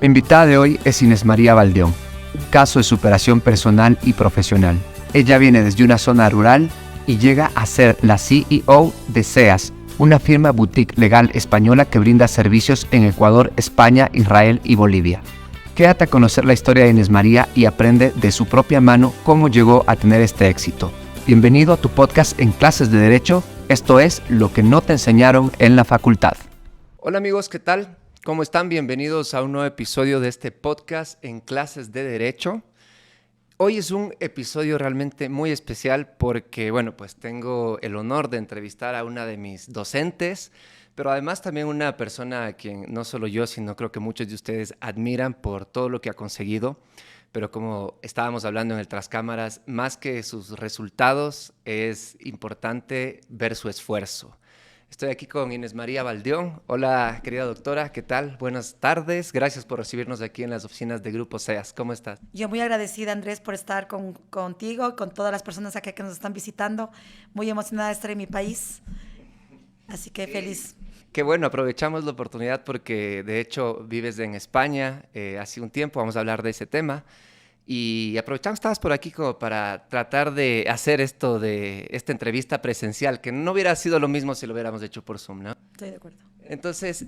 Mi invitada de hoy es Inés María Baldeón, caso de superación personal y profesional. Ella viene desde una zona rural y llega a ser la CEO de SEAS, una firma boutique legal española que brinda servicios en Ecuador, España, Israel y Bolivia. Quédate a conocer la historia de Inés María y aprende de su propia mano cómo llegó a tener este éxito. Bienvenido a tu podcast en Clases de Derecho. Esto es lo que no te enseñaron en la facultad. Hola amigos, ¿qué tal? ¿Cómo están? Bienvenidos a un nuevo episodio de este podcast en Clases de Derecho. Hoy es un episodio realmente muy especial porque, pues tengo el honor de entrevistar a una de mis docentes, pero además también una persona a quien no solo yo, sino creo que muchos de ustedes admiran por todo lo que ha conseguido. Pero como estábamos hablando en el tras cámaras, más que sus resultados, es importante ver su esfuerzo. Estoy aquí con Inés María Baldeón. Hola, querida doctora, ¿qué tal? Buenas tardes. Gracias por recibirnos aquí en las oficinas de Grupo SEAS. ¿Cómo estás? Yo muy agradecida, Andrés, por estar contigo, con todas las personas acá que nos están visitando. Muy emocionada de estar en mi país, así que feliz. Qué bueno, aprovechamos la oportunidad porque de hecho vives en España hace un tiempo, vamos a hablar de ese tema. Y aprovechamos, estabas por aquí como para tratar de hacer esto de esta entrevista presencial, que no hubiera sido lo mismo si lo hubiéramos hecho por Zoom, ¿no? Estoy de acuerdo. Entonces,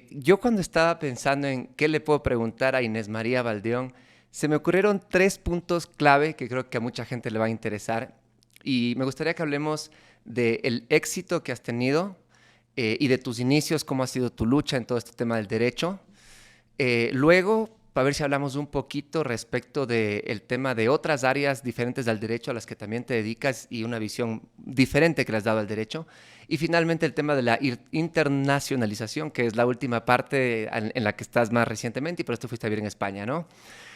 yo cuando estaba pensando en qué le puedo preguntar a Inés María Baldeón, se me ocurrieron 3 puntos clave que creo que a mucha gente le va a interesar. Y me gustaría que hablemos del éxito que has tenido y de tus inicios, cómo ha sido tu lucha en todo este tema del derecho. Luego, para ver si hablamos un poquito respecto del tema de otras áreas diferentes del derecho a las que también te dedicas y una visión diferente que le has dado al derecho. Y finalmente el tema de la internacionalización, que es la última parte en la que estás más recientemente y por esto fuiste a vivir en España, ¿no?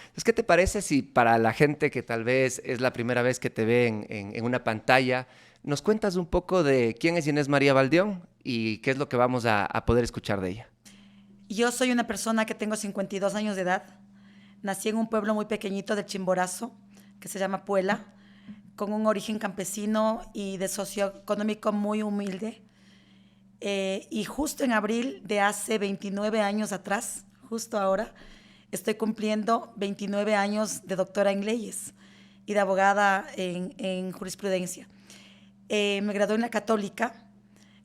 Entonces, ¿qué te parece si para la gente que tal vez es la primera vez que te ve en una pantalla, nos cuentas un poco de quién es Inés María Baldeón y qué es lo que vamos a poder escuchar de ella? Yo soy una persona que tengo 52 años de edad. Nací en un pueblo muy pequeñito de Chimborazo, que se llama Puela, con un origen campesino y de socioeconómico muy humilde. Y justo en abril de hace 29 años atrás, justo ahora, estoy cumpliendo 29 años de doctora en leyes y de abogada en jurisprudencia. Me gradué en la Católica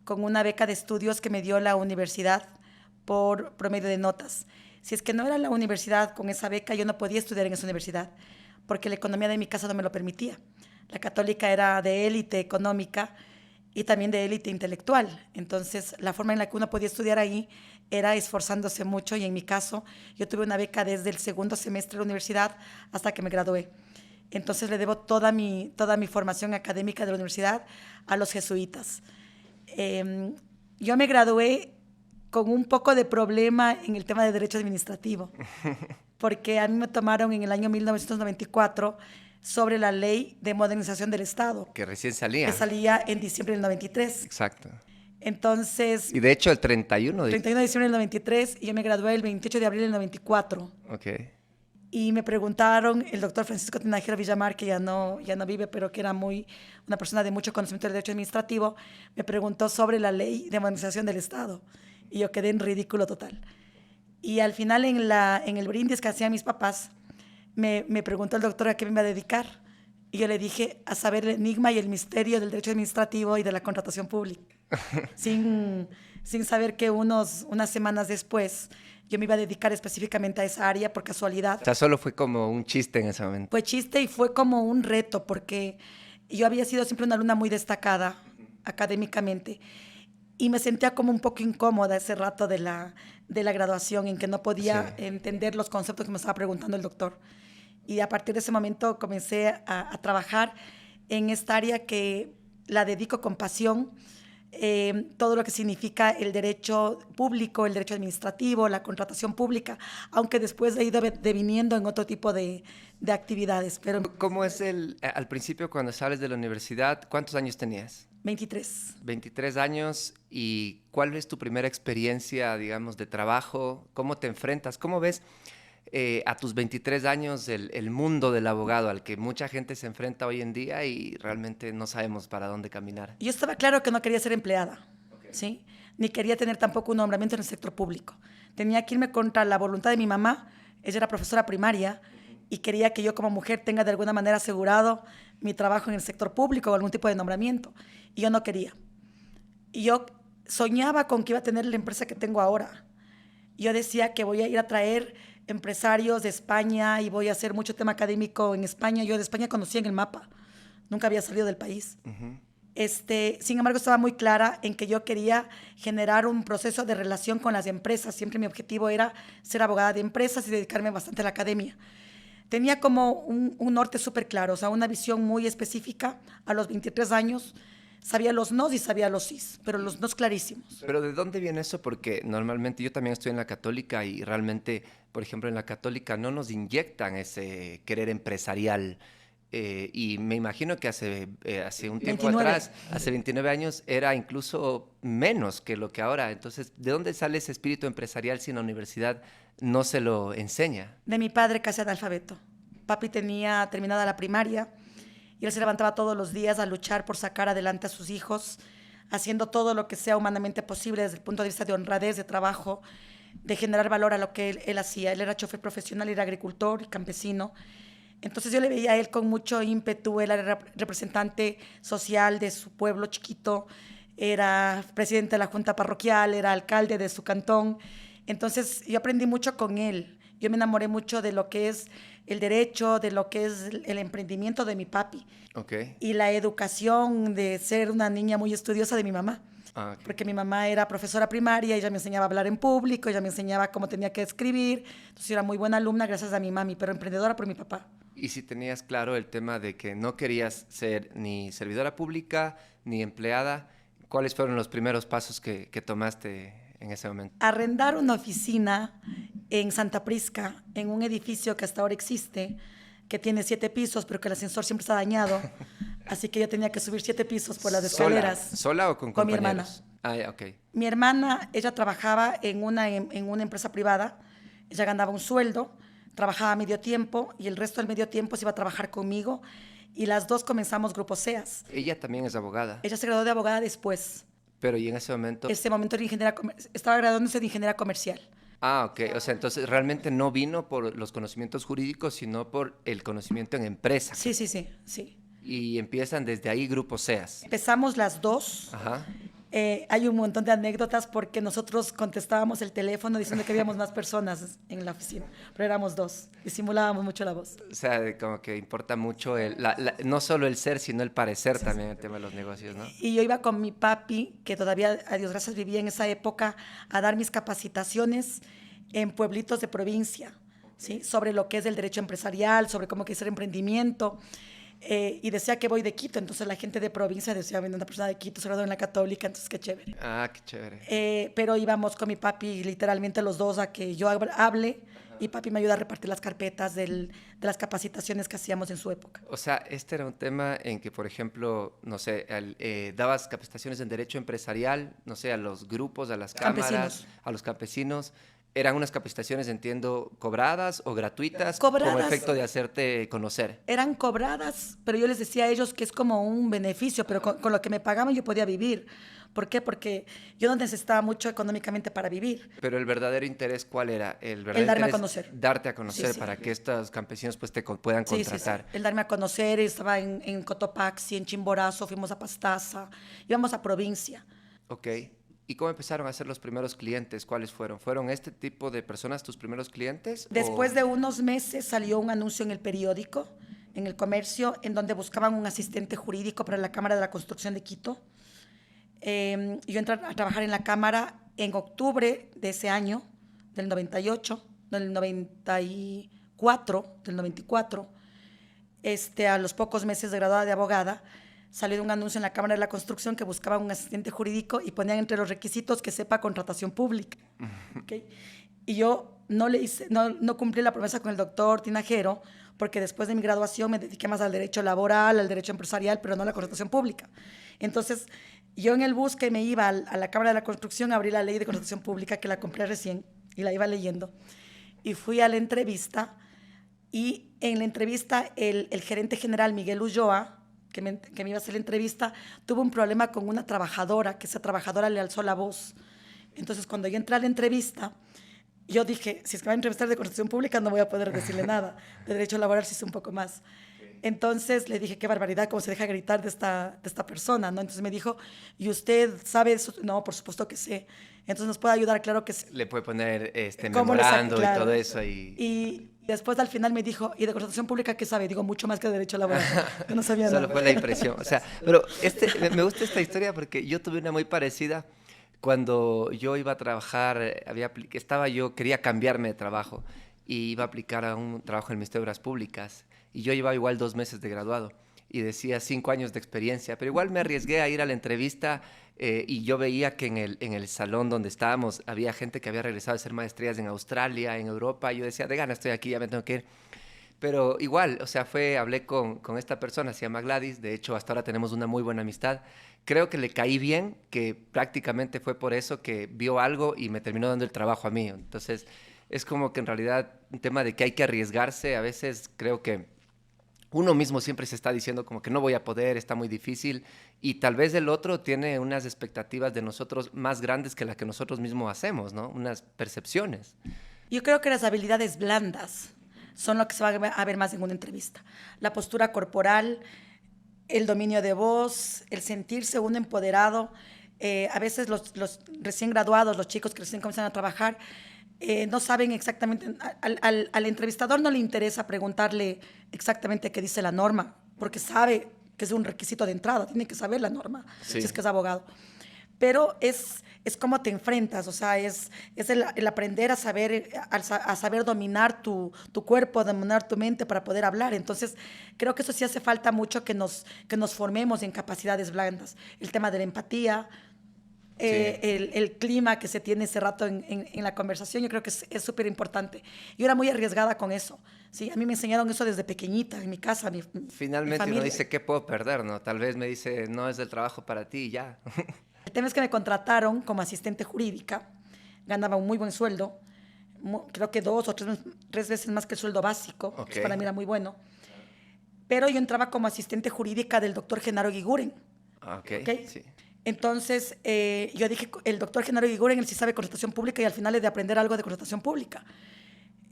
con una beca de estudios que me dio la universidad por promedio de notas. Si es que no era la universidad con esa beca, yo no podía estudiar en esa universidad porque la economía de mi casa no me lo permitía. La Católica era de élite económica y también de élite intelectual. Entonces, la forma en la que uno podía estudiar ahí era esforzándose mucho y en mi caso, yo tuve una beca desde el segundo semestre de la universidad hasta que me gradué. Entonces, le debo toda mi formación académica de la universidad a los jesuitas. Yo me gradué con un poco de problema en el tema de derecho administrativo, porque a mí me tomaron en el año 1994 sobre la ley de modernización del Estado. Que recién salía. Que salía en diciembre del 93. Exacto. Entonces... Y de hecho el 31 de diciembre del 93 y yo me gradué el 28 de abril del 94. Ok. Y me preguntaron, el doctor Francisco Tinajero Villamar, que ya no vive, pero que era una persona de mucho conocimiento del derecho administrativo, me preguntó sobre la ley de modernización del Estado. Y yo quedé en ridículo total. Y al final, en el brindis que hacían mis papás, me preguntó el doctor a qué me iba a dedicar. Y yo le dije a saber el enigma y el misterio del derecho administrativo y de la contratación pública. sin saber que unas semanas después yo me iba a dedicar específicamente a esa área por casualidad. O sea, solo fue como un chiste en ese momento. Fue chiste y fue como un reto porque yo había sido siempre una alumna muy destacada académicamente y me sentía como un poco incómoda ese rato de la graduación en que no podía entender los conceptos que me estaba preguntando el doctor. Y a partir de ese momento comencé a trabajar en esta área que la dedico con pasión. Todo lo que significa el derecho público, el derecho administrativo, la contratación pública, aunque después he ido deviniendo en otro tipo de actividades. Pero ¿Cómo es al principio cuando sales de la universidad? ¿Cuántos años tenías? 23. 23 años. ¿Y cuál es tu primera experiencia, digamos, de trabajo? ¿Cómo te enfrentas? ¿Cómo ves a tus 23 años el mundo del abogado al que mucha gente se enfrenta hoy en día y realmente no sabemos para dónde caminar? Yo estaba claro que no quería ser empleada, ¿sí? Ni quería tener tampoco un nombramiento en el sector público. Tenía que irme contra la voluntad de mi mamá. Ella era profesora primaria y quería que yo como mujer tenga de alguna manera asegurado mi trabajo en el sector público o algún tipo de nombramiento. Y yo no quería. Y yo soñaba con que iba a tener la empresa que tengo ahora. Yo decía que voy a ir a traer empresarios de España y voy a hacer mucho tema académico en España. Yo de España conocía en el mapa. Nunca había salido del país. Uh-huh. Sin embargo, estaba muy clara en que yo quería generar un proceso de relación con las empresas. Siempre mi objetivo era ser abogada de empresas y dedicarme bastante a la academia. Tenía como un norte súper claro, o sea, una visión muy específica. A los 23 años sabía los nos y sabía los sís, pero los nos clarísimos. ¿Pero de dónde viene eso? Porque normalmente yo también estoy en la católica y realmente, por ejemplo, en la católica no nos inyectan ese querer empresarial. Y me imagino que hace un tiempo 29. atrás, hace 29 años, era incluso menos que lo que ahora. Entonces, ¿de dónde sale ese espíritu empresarial si en la universidad no se lo enseña? De mi padre, casi analfabeto. Papi tenía terminada la primaria y él se levantaba todos los días a luchar por sacar adelante a sus hijos, haciendo todo lo que sea humanamente posible desde el punto de vista de honradez, de trabajo, de generar valor a lo que él hacía. Él era chofer profesional, era agricultor y campesino. Entonces yo le veía a él con mucho ímpetu. Él era representante social de su pueblo chiquito, era presidente de la junta parroquial, era alcalde de su cantón. Entonces yo aprendí mucho con él. Yo me enamoré mucho de lo que es el derecho, de lo que es el emprendimiento de mi papi. Okay. Y la educación de ser una niña muy estudiosa de mi mamá. Okay. Porque mi mamá era profesora primaria, ella me enseñaba a hablar en público, ella me enseñaba cómo tenía que escribir. Entonces yo era muy buena alumna gracias a mi mami, pero emprendedora por mi papá. Y si tenías claro el tema de que no querías ser ni servidora pública ni empleada, ¿cuáles fueron los primeros pasos que tomaste en ese momento? Arrendar una oficina en Santa Prisca, en un edificio que hasta ahora existe, que tiene 7 pisos, pero que el ascensor siempre está dañado. Así que yo tenía que subir 7 pisos por las escaleras. ¿Sola o con compañeros? Mi hermana. Ah, ok. Mi hermana, ella trabajaba en una empresa privada. Ella ganaba un sueldo, trabajaba medio tiempo y el resto del medio tiempo se iba a trabajar conmigo. Y las dos comenzamos Grupo SEAS. ¿Ella también es abogada? Ella se graduó de abogada después. Pero ¿y en ese momento? Ese momento era estaba graduándose de ingeniera comercial. Ah, ok. O sea, entonces realmente no vino por los conocimientos jurídicos, sino por el conocimiento en empresa. Sí. Y empiezan desde ahí Grupo SEAS. Empezamos las dos. Ajá. Hay un montón de anécdotas porque nosotros contestábamos el teléfono diciendo que habíamos más personas en la oficina, pero éramos dos, disimulábamos mucho la voz. O sea, como que importa mucho no solo el ser, sino el parecer también, el tema de los negocios, ¿no? Y yo iba con mi papi, que todavía, a Dios gracias, vivía en esa época, a dar mis capacitaciones en pueblitos de provincia, ¿sí? Sobre lo que es el derecho empresarial, sobre cómo hay que hacer emprendimiento. Y decía que voy de Quito, entonces la gente de provincia decía, viene una persona de Quito, se graduó en la Católica, entonces qué chévere. Ah, qué chévere. Pero íbamos con mi papi literalmente los dos a que yo hable y papi me ayuda a repartir las carpetas de las capacitaciones que hacíamos en su época. O sea, este era un tema en que, por ejemplo, no sé, dabas capacitaciones en derecho empresarial, no sé, a los grupos, a las cámaras, a los campesinos. ¿Eran unas capacitaciones, entiendo, cobradas o gratuitas? Cobradas. Como efecto de hacerte conocer. Eran cobradas, pero yo les decía a ellos que es como un beneficio, pero con lo que me pagaban yo podía vivir. ¿Por qué? Porque yo no necesitaba mucho económicamente para vivir. Pero el verdadero interés, ¿cuál era? El darme a conocer. Darte a conocer, sí. Para que estos campesinos pues, te puedan contratar. Sí. El darme a conocer, estaba en Cotopaxi, en Chimborazo, fuimos a Pastaza, íbamos a provincia. Ok. ¿Y cómo empezaron a ser los primeros clientes? ¿Cuáles fueron? ¿Fueron este tipo de personas tus primeros clientes? Después de unos meses salió un anuncio en el periódico, en El Comercio, en donde buscaban un asistente jurídico para la Cámara de la Construcción de Quito. Yo entré a trabajar en la Cámara en octubre de ese año, del 94. A los pocos meses de graduada de abogada, salió un anuncio en la Cámara de la Construcción que buscaban un asistente jurídico y ponían entre los requisitos que sepa contratación pública. ¿Okay? Y yo no cumplí la promesa con el doctor Tinajero, porque después de mi graduación me dediqué más al derecho laboral, al derecho empresarial, pero no a la contratación pública. Entonces, yo en el bus que me iba a la Cámara de la Construcción, abrí la ley de contratación pública, que la compré recién, y la iba leyendo. Y fui a la entrevista, y en la entrevista el gerente general, Miguel Ulloa, que me iba a hacer la entrevista, tuvo un problema con una trabajadora, que esa trabajadora le alzó la voz. Entonces, cuando yo entré a la entrevista, Yo dije, si es que va a entrevistar de contratación pública, no voy a poder decirle nada. De derecho laboral sí sé un poco más. Entonces le dije, qué barbaridad, cómo se deja gritar de esta persona, ¿no? Entonces me dijo, ¿y usted sabe eso? No, por supuesto que sé. Entonces nos puede ayudar, claro que sí. Le puede poner ¿Cómo memorando claro. y todo eso. Y después al final me dijo, ¿y de contratación pública qué sabe? Digo, mucho más que de derecho laboral. Yo no sabía nada. Solo fue la impresión. O sea, pero me gusta esta historia porque yo tuve una muy parecida. Cuando yo iba a trabajar, quería cambiarme de trabajo y iba a aplicar a un trabajo en el Ministerio de Obras Públicas. Y yo llevaba igual 2 meses de graduado y decía 5 años de experiencia, pero igual me arriesgué a ir a la entrevista y yo veía que en el salón donde estábamos había gente que había regresado a hacer maestrías en Australia, en Europa, y yo decía, de gana, estoy aquí, ya me tengo que ir. Pero igual, o sea, hablé con esta persona, se llama Gladys, de hecho hasta ahora tenemos una muy buena amistad. Creo que le caí bien, que prácticamente fue por eso que vio algo y me terminó dando el trabajo a mí. Entonces, es como que en realidad un tema de que hay que arriesgarse, a veces creo que uno mismo siempre se está diciendo como que no voy a poder, está muy difícil, y tal vez el otro tiene unas expectativas de nosotros más grandes que las que nosotros mismos hacemos, ¿no? Unas percepciones. Yo creo que las habilidades blandas son lo que se va a ver más en una entrevista. La postura corporal, el dominio de voz, el sentirse un empoderado. A veces los recién graduados, los chicos que recién comienzan a trabajar, no saben exactamente, al entrevistador no le interesa preguntarle exactamente qué dice la norma, porque sabe que es un requisito de entrada, tiene que saber la norma, Sí. si es que es abogado. Pero es cómo te enfrentas, o sea, es el aprender a saber dominar tu cuerpo, dominar tu mente para poder hablar. Entonces, creo que eso sí hace falta mucho que nos formemos en capacidades blandas. El tema de la empatía, Sí. el clima que se tiene ese rato en la conversación, yo creo que es súper importante. Yo era muy arriesgada con eso. Sí, a mí me enseñaron eso desde pequeñita, en mi casa, mi Finalmente familia. uno dice, ¿qué puedo perder? ¿No? Tal vez me dice, no es del trabajo para ti y ya. El tema es que me contrataron como asistente jurídica, ganaba un muy buen sueldo, creo que 2 o 3 veces más que el sueldo básico, Ok. que para mí era muy bueno. Pero yo entraba como asistente jurídica del doctor Genaro Guiguren. Ah, ok, ¿Ok? sí. Entonces, yo dije, el doctor Genaro Guiguren, él sí sabe contratación pública y al final es de aprender algo de contratación pública.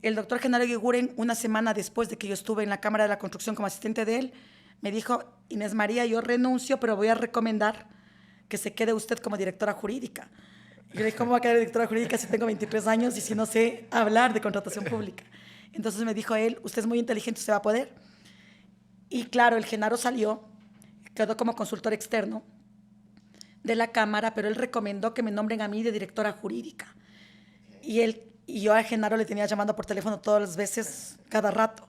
El doctor Genaro Guiguren, una semana después de que yo estuve en la Cámara de la Construcción como asistente de él, me dijo, Inés María, yo renuncio, pero voy a recomendar que se quede usted como directora jurídica. Y yo le dije, ¿cómo va a quedar directora jurídica si tengo 23 años y si no sé hablar de contratación pública? Entonces me dijo él, usted es muy inteligente, usted va a poder. Y claro, el Genaro salió, quedó como consultor externo de la Cámara, pero él recomendó que me nombren a mí de directora jurídica. Y yo a Genaro le tenía llamando por teléfono todas las veces, cada rato.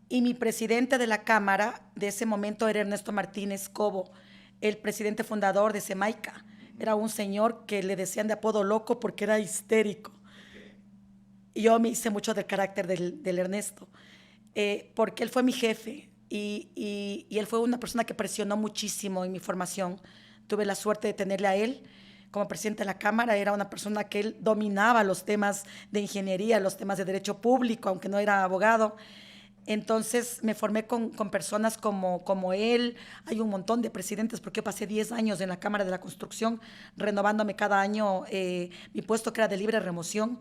Y mi presidente de la Cámara de ese momento era Ernesto Martínez Cobo, el presidente fundador de Semaica. Era un señor que le decían de apodo loco porque era histérico. Y yo me hice mucho del carácter del Ernesto, porque él fue mi jefe y él fue una persona que presionó muchísimo en mi formación. Tuve la suerte de tenerle a él como presidente de la Cámara. Era una persona que él dominaba los temas de ingeniería, los temas de derecho público, aunque no era abogado. Entonces me formé con personas como él. Hay un montón de presidentes porque yo pasé 10 años en la Cámara de la Construcción renovándome cada año mi puesto, que era de libre remoción.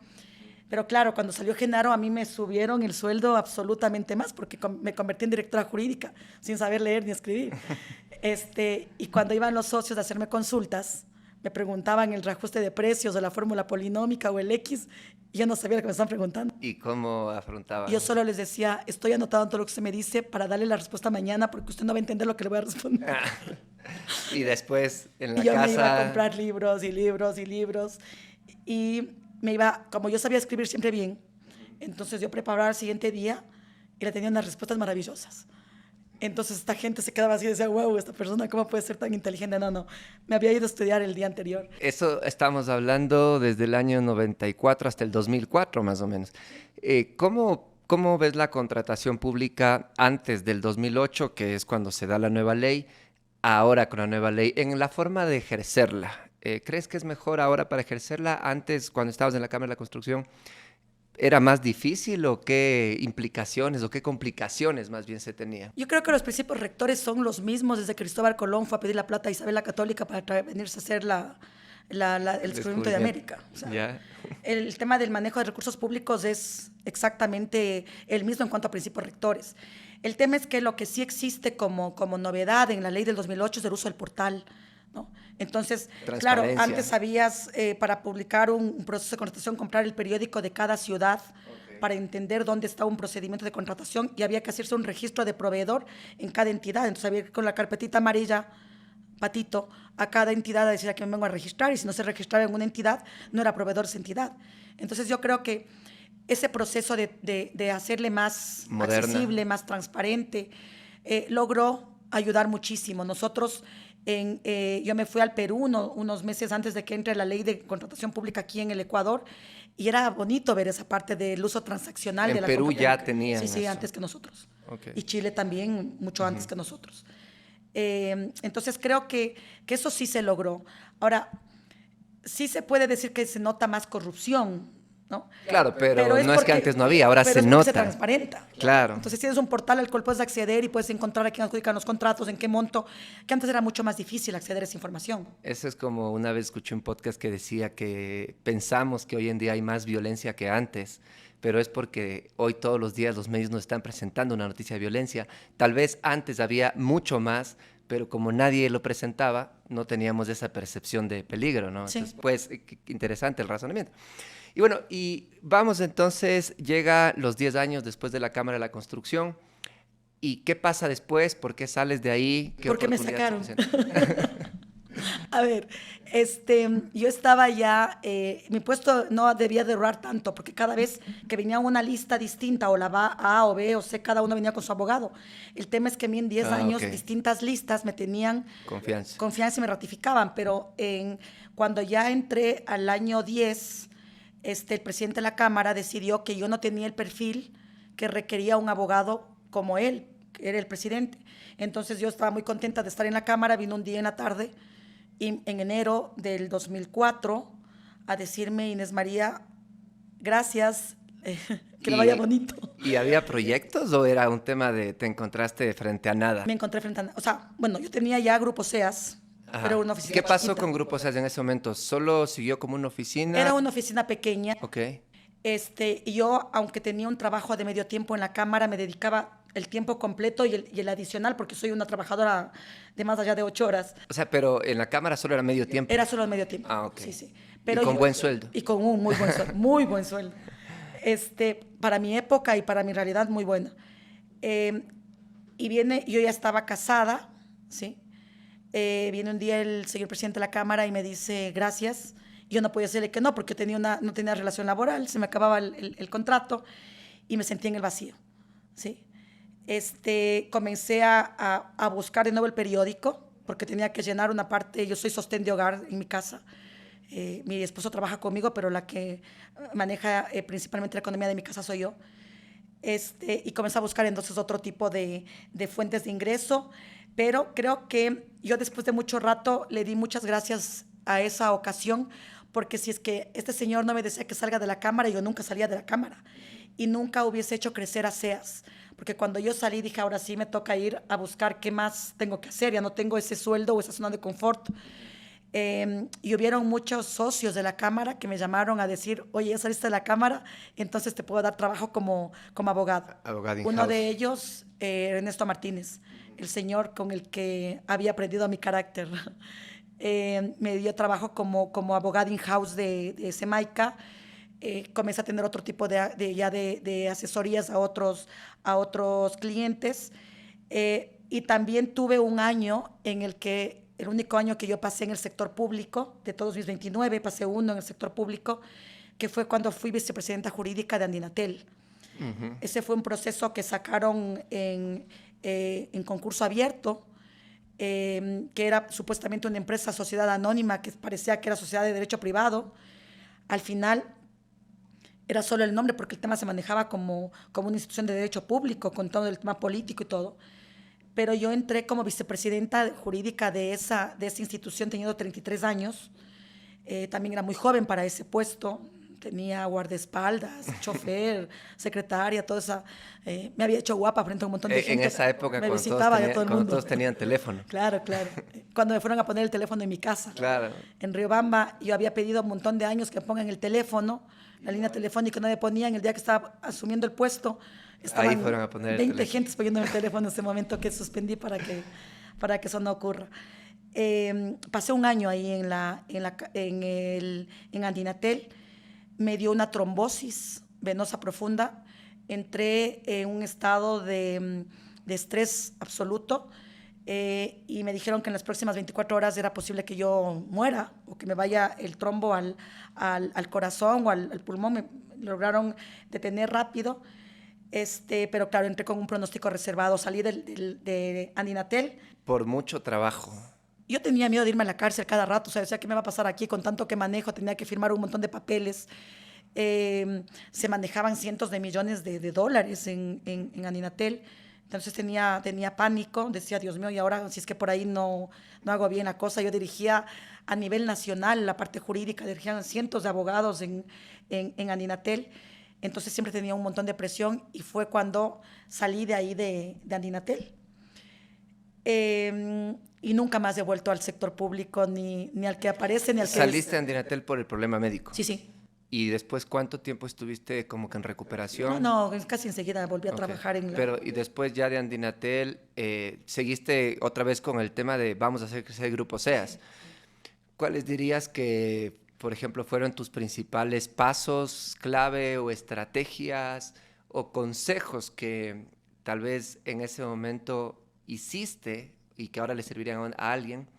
Pero claro, cuando salió Genaro a mí me subieron el sueldo absolutamente más porque me convertí en directora jurídica sin saber leer ni escribir. Y cuando iban los socios a hacerme consultas, me preguntaban el reajuste de precios o la fórmula polinómica o el X, y yo no sabía lo que me estaban preguntando. ¿Y cómo afrontaba? Yo solo les decía, estoy anotando todo lo que usted me dice para darle la respuesta mañana porque usted no va a entender lo que le voy a responder. Y después en la Y yo casa... me iba a comprar libros y libros y libros. Y me iba, como yo sabía escribir siempre bien, entonces yo preparaba el siguiente día y le tenía unas respuestas maravillosas. Entonces esta gente se quedaba así y decía, wow, esta persona, ¿cómo puede ser tan inteligente? No, me había ido a estudiar el día anterior. Eso estamos hablando desde el año 94 hasta el 2004, más o menos. ¿Cómo ves la contratación pública antes del 2008, que es cuando se da la nueva ley, ahora con la nueva ley, en la forma de ejercerla? ¿Crees que es mejor ahora para ejercerla? Antes, cuando estabas en la Cámara de la Construcción, ¿era más difícil o qué implicaciones o qué complicaciones más bien se tenía? Yo creo que los principios rectores son los mismos desde que Cristóbal Colón fue a pedir la plata a Isabel la Católica para venirse a hacer el descubrimiento de América. O sea, el tema del manejo de recursos públicos es exactamente el mismo en cuanto a principios rectores. El tema es que lo que sí existe como novedad en la ley del 2008 es el uso del portal, ¿no? Entonces, claro, antes sabías para publicar un proceso de contratación comprar el periódico de cada ciudad para entender dónde está un procedimiento de contratación y había que hacerse un registro de proveedor en cada entidad. Entonces había que ir con la carpetita amarilla, patito, a cada entidad a decir a quién me vengo a registrar y si no se registraba en una entidad, no era proveedor de esa entidad. Entonces yo creo que ese proceso de hacerle más moderna, accesible, más transparente, logró ayudar muchísimo. Nosotros, yo me fui al Perú unos meses antes de que entre la ley de contratación pública aquí en el Ecuador y era bonito ver esa parte del uso transaccional de la compra pública. En Perú ya tenían Sí, eso. antes que nosotros. Okay. Y Chile también, mucho antes que nosotros. Entonces creo que eso sí se logró. Ahora, sí se puede decir que se nota más corrupción, ¿no? Claro, pero no es que antes no había, ahora se nota. Se transparenta. Claro. Entonces tienes un portal al cual puedes acceder y puedes encontrar a quién adjudican los contratos, en qué monto, que antes era mucho más difícil acceder a esa información. Eso es como una vez escuché un podcast que decía que pensamos que hoy en día hay más violencia que antes, pero es porque hoy todos los días los medios nos están presentando una noticia de violencia. Tal vez antes había mucho más, pero como nadie lo presentaba, no teníamos esa percepción de peligro, ¿no? Sí. Entonces, pues, interesante el razonamiento. Y bueno, y vamos entonces, llega los 10 años después de la Cámara de la Construcción. ¿Y qué pasa después? ¿Por qué sales de ahí? ¿Por qué me sacaron? A ver, yo estaba ya, mi puesto no debía de durar tanto, porque cada vez que venía una lista distinta, o la A o B o C, cada uno venía con su abogado. El tema es que a mí en 10 años, distintas listas me tenían confianza y me ratificaban, pero cuando ya entré al año 10, el presidente de la Cámara decidió que yo no tenía el perfil que requería un abogado como él, que era el presidente. Entonces yo estaba muy contenta de estar en la Cámara, vino un día en la tarde, en enero del 2004, a decirme, Inés María, gracias, que le vaya bonito. ¿Y había proyectos o era un tema de te encontraste frente a nada? Me encontré frente a nada. O sea, bueno, yo tenía ya Grupo SEAS, pero una oficina ¿Qué pasó chiquita. con Grupo SEAS en ese momento? ¿Solo siguió como una oficina? Era una oficina pequeña. Ok. Y yo, aunque tenía un trabajo de medio tiempo en la Cámara, me dedicaba el tiempo completo y el adicional, porque soy una trabajadora de más allá de 8 horas. O sea, pero en la Cámara solo era medio tiempo. Era solo medio tiempo. Ah, ok. Sí, sí. Pero y con buen sueldo. Y con un muy buen sueldo, muy buen sueldo. Para mi época y para mi realidad, muy buena. Y yo ya estaba casada, ¿sí? Viene un día el señor presidente de la Cámara y me dice, gracias. Yo no podía decirle que no, porque no tenía relación laboral, se me acababa el contrato y me sentí en el vacío, ¿sí? Comencé a buscar de nuevo el periódico, porque tenía que llenar una parte. Yo soy sostén de hogar en mi casa. Mi esposo trabaja conmigo, pero la que maneja principalmente la economía de mi casa soy yo. Y comencé a buscar entonces otro tipo de fuentes de ingreso, pero creo que yo después de mucho rato le di muchas gracias a esa ocasión, porque si es que este señor no me decía que salga de la Cámara, yo nunca salía de la Cámara y nunca hubiese hecho crecer a SEAS, porque cuando yo salí dije, ahora sí me toca ir a buscar qué más tengo que hacer, ya no tengo ese sueldo o esa zona de confort. Y hubieron muchos socios de la Cámara que me llamaron a decir, oye, ya saliste de la Cámara, entonces te puedo dar trabajo como abogado. Uno de ellos, Ernesto Martínez, el señor con el que había aprendido mi carácter. Me dio trabajo como abogado in-house de Semaica. Comencé a tener otro tipo de asesorías a otros clientes. Y también tuve un año en el único año que yo pasé en el sector público, de todos mis 29, pasé uno en el sector público, que fue cuando fui vicepresidenta jurídica de Andinatel. Uh-huh. Ese fue un proceso que sacaron en concurso abierto, que era supuestamente una empresa, sociedad anónima, que parecía que era sociedad de derecho privado. Al final era solo el nombre, porque el tema se manejaba como una institución de derecho público, con todo el tema político y todo. Pero yo entré como vicepresidenta jurídica de esa institución teniendo 33 años. También era muy joven para ese puesto, tenía guardaespaldas, chofer, secretaria, toda esa... me había hecho guapa frente a un montón de gente. En esa época, me cuando, visitaba todos, todo el cuando mundo. todos tenían teléfono. Claro, claro. Cuando me fueron a poner el teléfono en mi casa. Claro. En Riobamba, yo había pedido un montón de años que pongan el teléfono, la línea telefónica no me ponían. El día que estaba asumiendo el puesto, estaban Ahí fueron a poner 20 gentes poniendo el teléfono en ese momento que suspendí para que eso no ocurra. Pasé un año ahí en Andinatel, me dio una trombosis venosa profunda, entré en un estado de estrés absoluto y me dijeron que en las próximas 24 horas era posible que yo muera o que me vaya el trombo al corazón o al pulmón. Me lograron detener rápido, pero claro, entré con un pronóstico reservado, salí de Andinatel. Por mucho trabajo. Yo tenía miedo de irme a la cárcel cada rato, o sea, decía, ¿qué me va a pasar aquí con tanto que manejo? Tenía que firmar un montón de papeles. Se manejaban cientos de millones de dólares en Andinatel. Entonces tenía pánico, decía, Dios mío, y ahora si es que por ahí no hago bien la cosa. Yo dirigía a nivel nacional la parte jurídica, dirigían cientos de abogados en Andinatel. Entonces siempre tenía un montón de presión y fue cuando salí de ahí de Andinatel. Y nunca más he vuelto al sector público, ni al que aparece, ni al que... ¿Saliste de Andinatel por el problema médico? Sí, sí. ¿Y después cuánto tiempo estuviste como que en recuperación? No, casi enseguida volví a trabajar en la... Pero, y después ya de Andinatel, seguiste otra vez con el tema de vamos a hacer crecer el Grupo SEAS. ¿Cuáles dirías que, por ejemplo, fueron tus principales pasos clave o estrategias o consejos que tal vez en ese momento hiciste y que ahora le servirían a alguien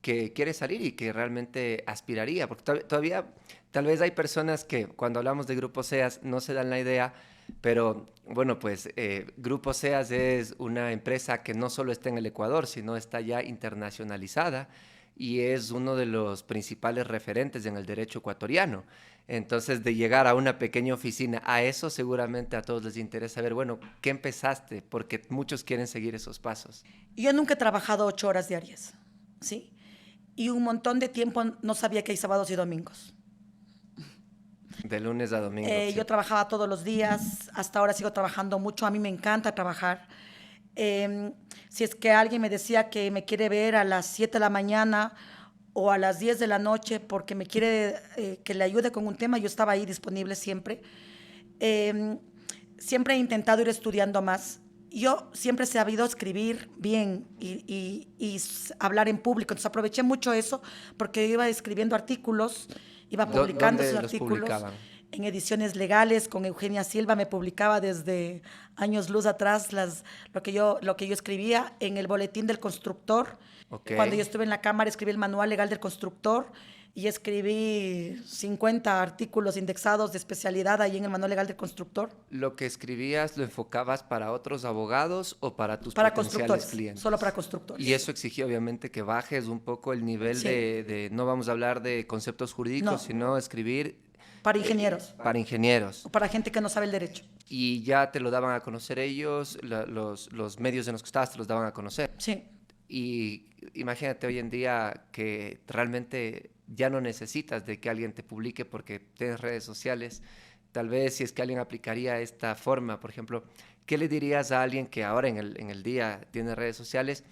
que quiere salir y que realmente aspiraría? Porque todavía tal vez hay personas que cuando hablamos de Grupo SEAS no se dan la idea, pero bueno, pues Grupo SEAS es una empresa que no solo está en el Ecuador, sino está ya internacionalizada y es uno de los principales referentes en el derecho ecuatoriano. Entonces, de llegar a una pequeña oficina, a eso seguramente a todos les interesa ver, bueno, ¿qué empezaste? Porque muchos quieren seguir esos pasos. Yo nunca he trabajado 8 horas diarias, ¿sí? Y un montón de tiempo no sabía que hay sábados y domingos. De lunes a domingo. Sí. Yo trabajaba todos los días, hasta ahora sigo trabajando mucho, a mí me encanta trabajar. Si es que alguien me decía que me quiere ver a las 7 de la mañana o a las 10 de la noche porque me quiere que le ayude con un tema, yo estaba ahí disponible siempre. Siempre he intentado ir estudiando más. Yo siempre he sabido escribir bien y hablar en público, entonces aproveché mucho eso porque yo iba escribiendo artículos, iba publicando esos artículos en ediciones legales. Con Eugenia Silva me publicaba desde años luz atrás lo que yo escribía en el Boletín del Constructor. Okay. Cuando yo estuve en la Cámara escribí el Manual Legal del Constructor y escribí 50 artículos indexados de especialidad ahí en el Manual Legal del Constructor. ¿Lo que escribías lo enfocabas para otros abogados o para tus para potenciales clientes? Solo para constructores. Y eso exigía obviamente que bajes un poco el nivel Sí. de no vamos a hablar de conceptos jurídicos, No. sino escribir... Para ingenieros. Para ingenieros. O para gente que no sabe el derecho. Y ya te lo daban a conocer ellos, los medios en los que estabas te los daban a conocer. Sí. Y imagínate hoy en día que realmente ya no necesitas de que alguien te publique porque tienes redes sociales. Tal vez si es que alguien aplicaría esta forma, por ejemplo, ¿qué le dirías a alguien que ahora en el día tiene redes sociales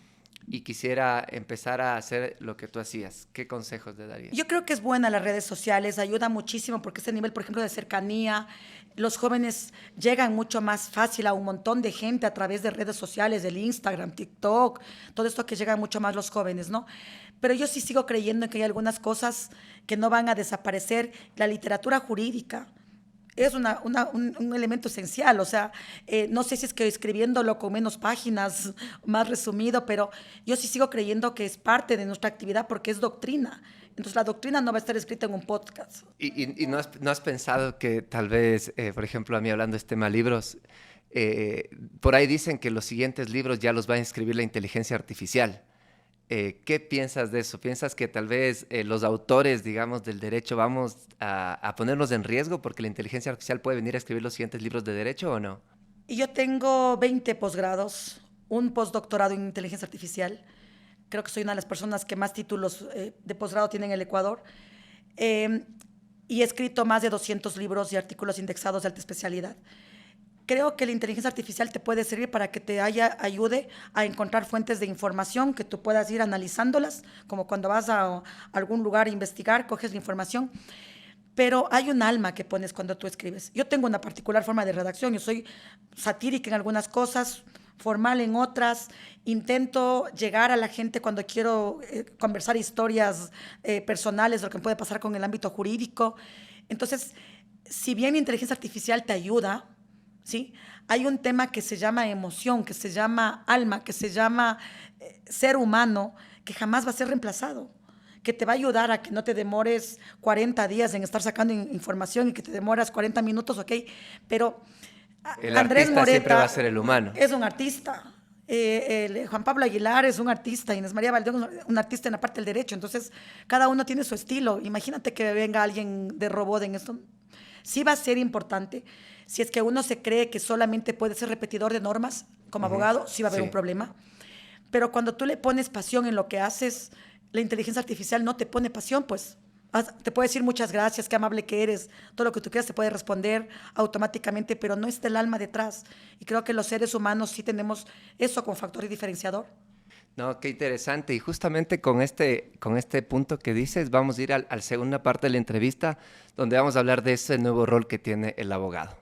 y quisiera empezar a hacer lo que tú hacías? ¿Qué consejos le darías? Yo creo que es buena las redes sociales, ayuda muchísimo porque ese nivel, por ejemplo, de cercanía, los jóvenes llegan mucho más fácil a un montón de gente a través de redes sociales, del Instagram, TikTok, todo esto que llegan mucho más los jóvenes, ¿no? Pero yo sí sigo creyendo en que hay algunas cosas que no van a desaparecer. La literatura jurídica es un elemento esencial, o sea, no sé si es que escribiéndolo con menos páginas, más resumido, pero yo sí sigo creyendo que es parte de nuestra actividad porque es doctrina. Entonces la doctrina no va a estar escrita en un podcast. ¿Y no has pensado que tal vez, por ejemplo, a mí hablando de este tema libros, por ahí dicen que los siguientes libros ya los va a escribir la inteligencia artificial? ¿Qué piensas de eso? ¿Piensas que tal vez los autores, digamos, del derecho vamos a ponernos en riesgo porque la inteligencia artificial puede venir a escribir los siguientes libros de derecho o no? Y yo tengo 20 posgrados, un postdoctorado en inteligencia artificial. Creo que soy una de las personas que más títulos de posgrado tiene en el Ecuador. y he escrito más de 200 libros y artículos indexados de alta especialidad. Creo que la inteligencia artificial te puede servir para que te ayude a encontrar fuentes de información que tú puedas ir analizándolas, como cuando vas a algún lugar a investigar, coges la información, pero hay un alma que pones cuando tú escribes. Yo tengo una particular forma de redacción, yo soy satírica en algunas cosas, formal en otras, intento llegar a la gente cuando quiero conversar historias personales, lo que puede pasar con el ámbito jurídico. Entonces, si bien la inteligencia artificial te ayuda, ¿sí? Hay un tema que se llama emoción, que se llama alma, que se llama ser humano, que jamás va a ser reemplazado, que te va a ayudar a que no te demores 40 días en estar sacando información y que te demoras 40 minutos, ok, pero el Andrés artista Moreta siempre va a ser el humano. Es un artista. Juan Pablo Aguilar es un artista, Inés María Valdeón es un artista en la parte del derecho, entonces cada uno tiene su estilo. Imagínate que venga alguien de robot en esto. Sí va a ser importante. Si es que uno se cree que solamente puede ser repetidor de normas como abogado, sí va a haber un problema. Pero cuando tú le pones pasión en lo que haces, la inteligencia artificial no te pone pasión, pues te puede decir muchas gracias, qué amable que eres, todo lo que tú quieras te puede responder automáticamente, pero no está el alma detrás. Y creo que los seres humanos sí tenemos eso como factor diferenciador. No, qué interesante. Y justamente con este punto que dices, vamos a ir a la segunda parte de la entrevista, donde vamos a hablar de ese nuevo rol que tiene el abogado.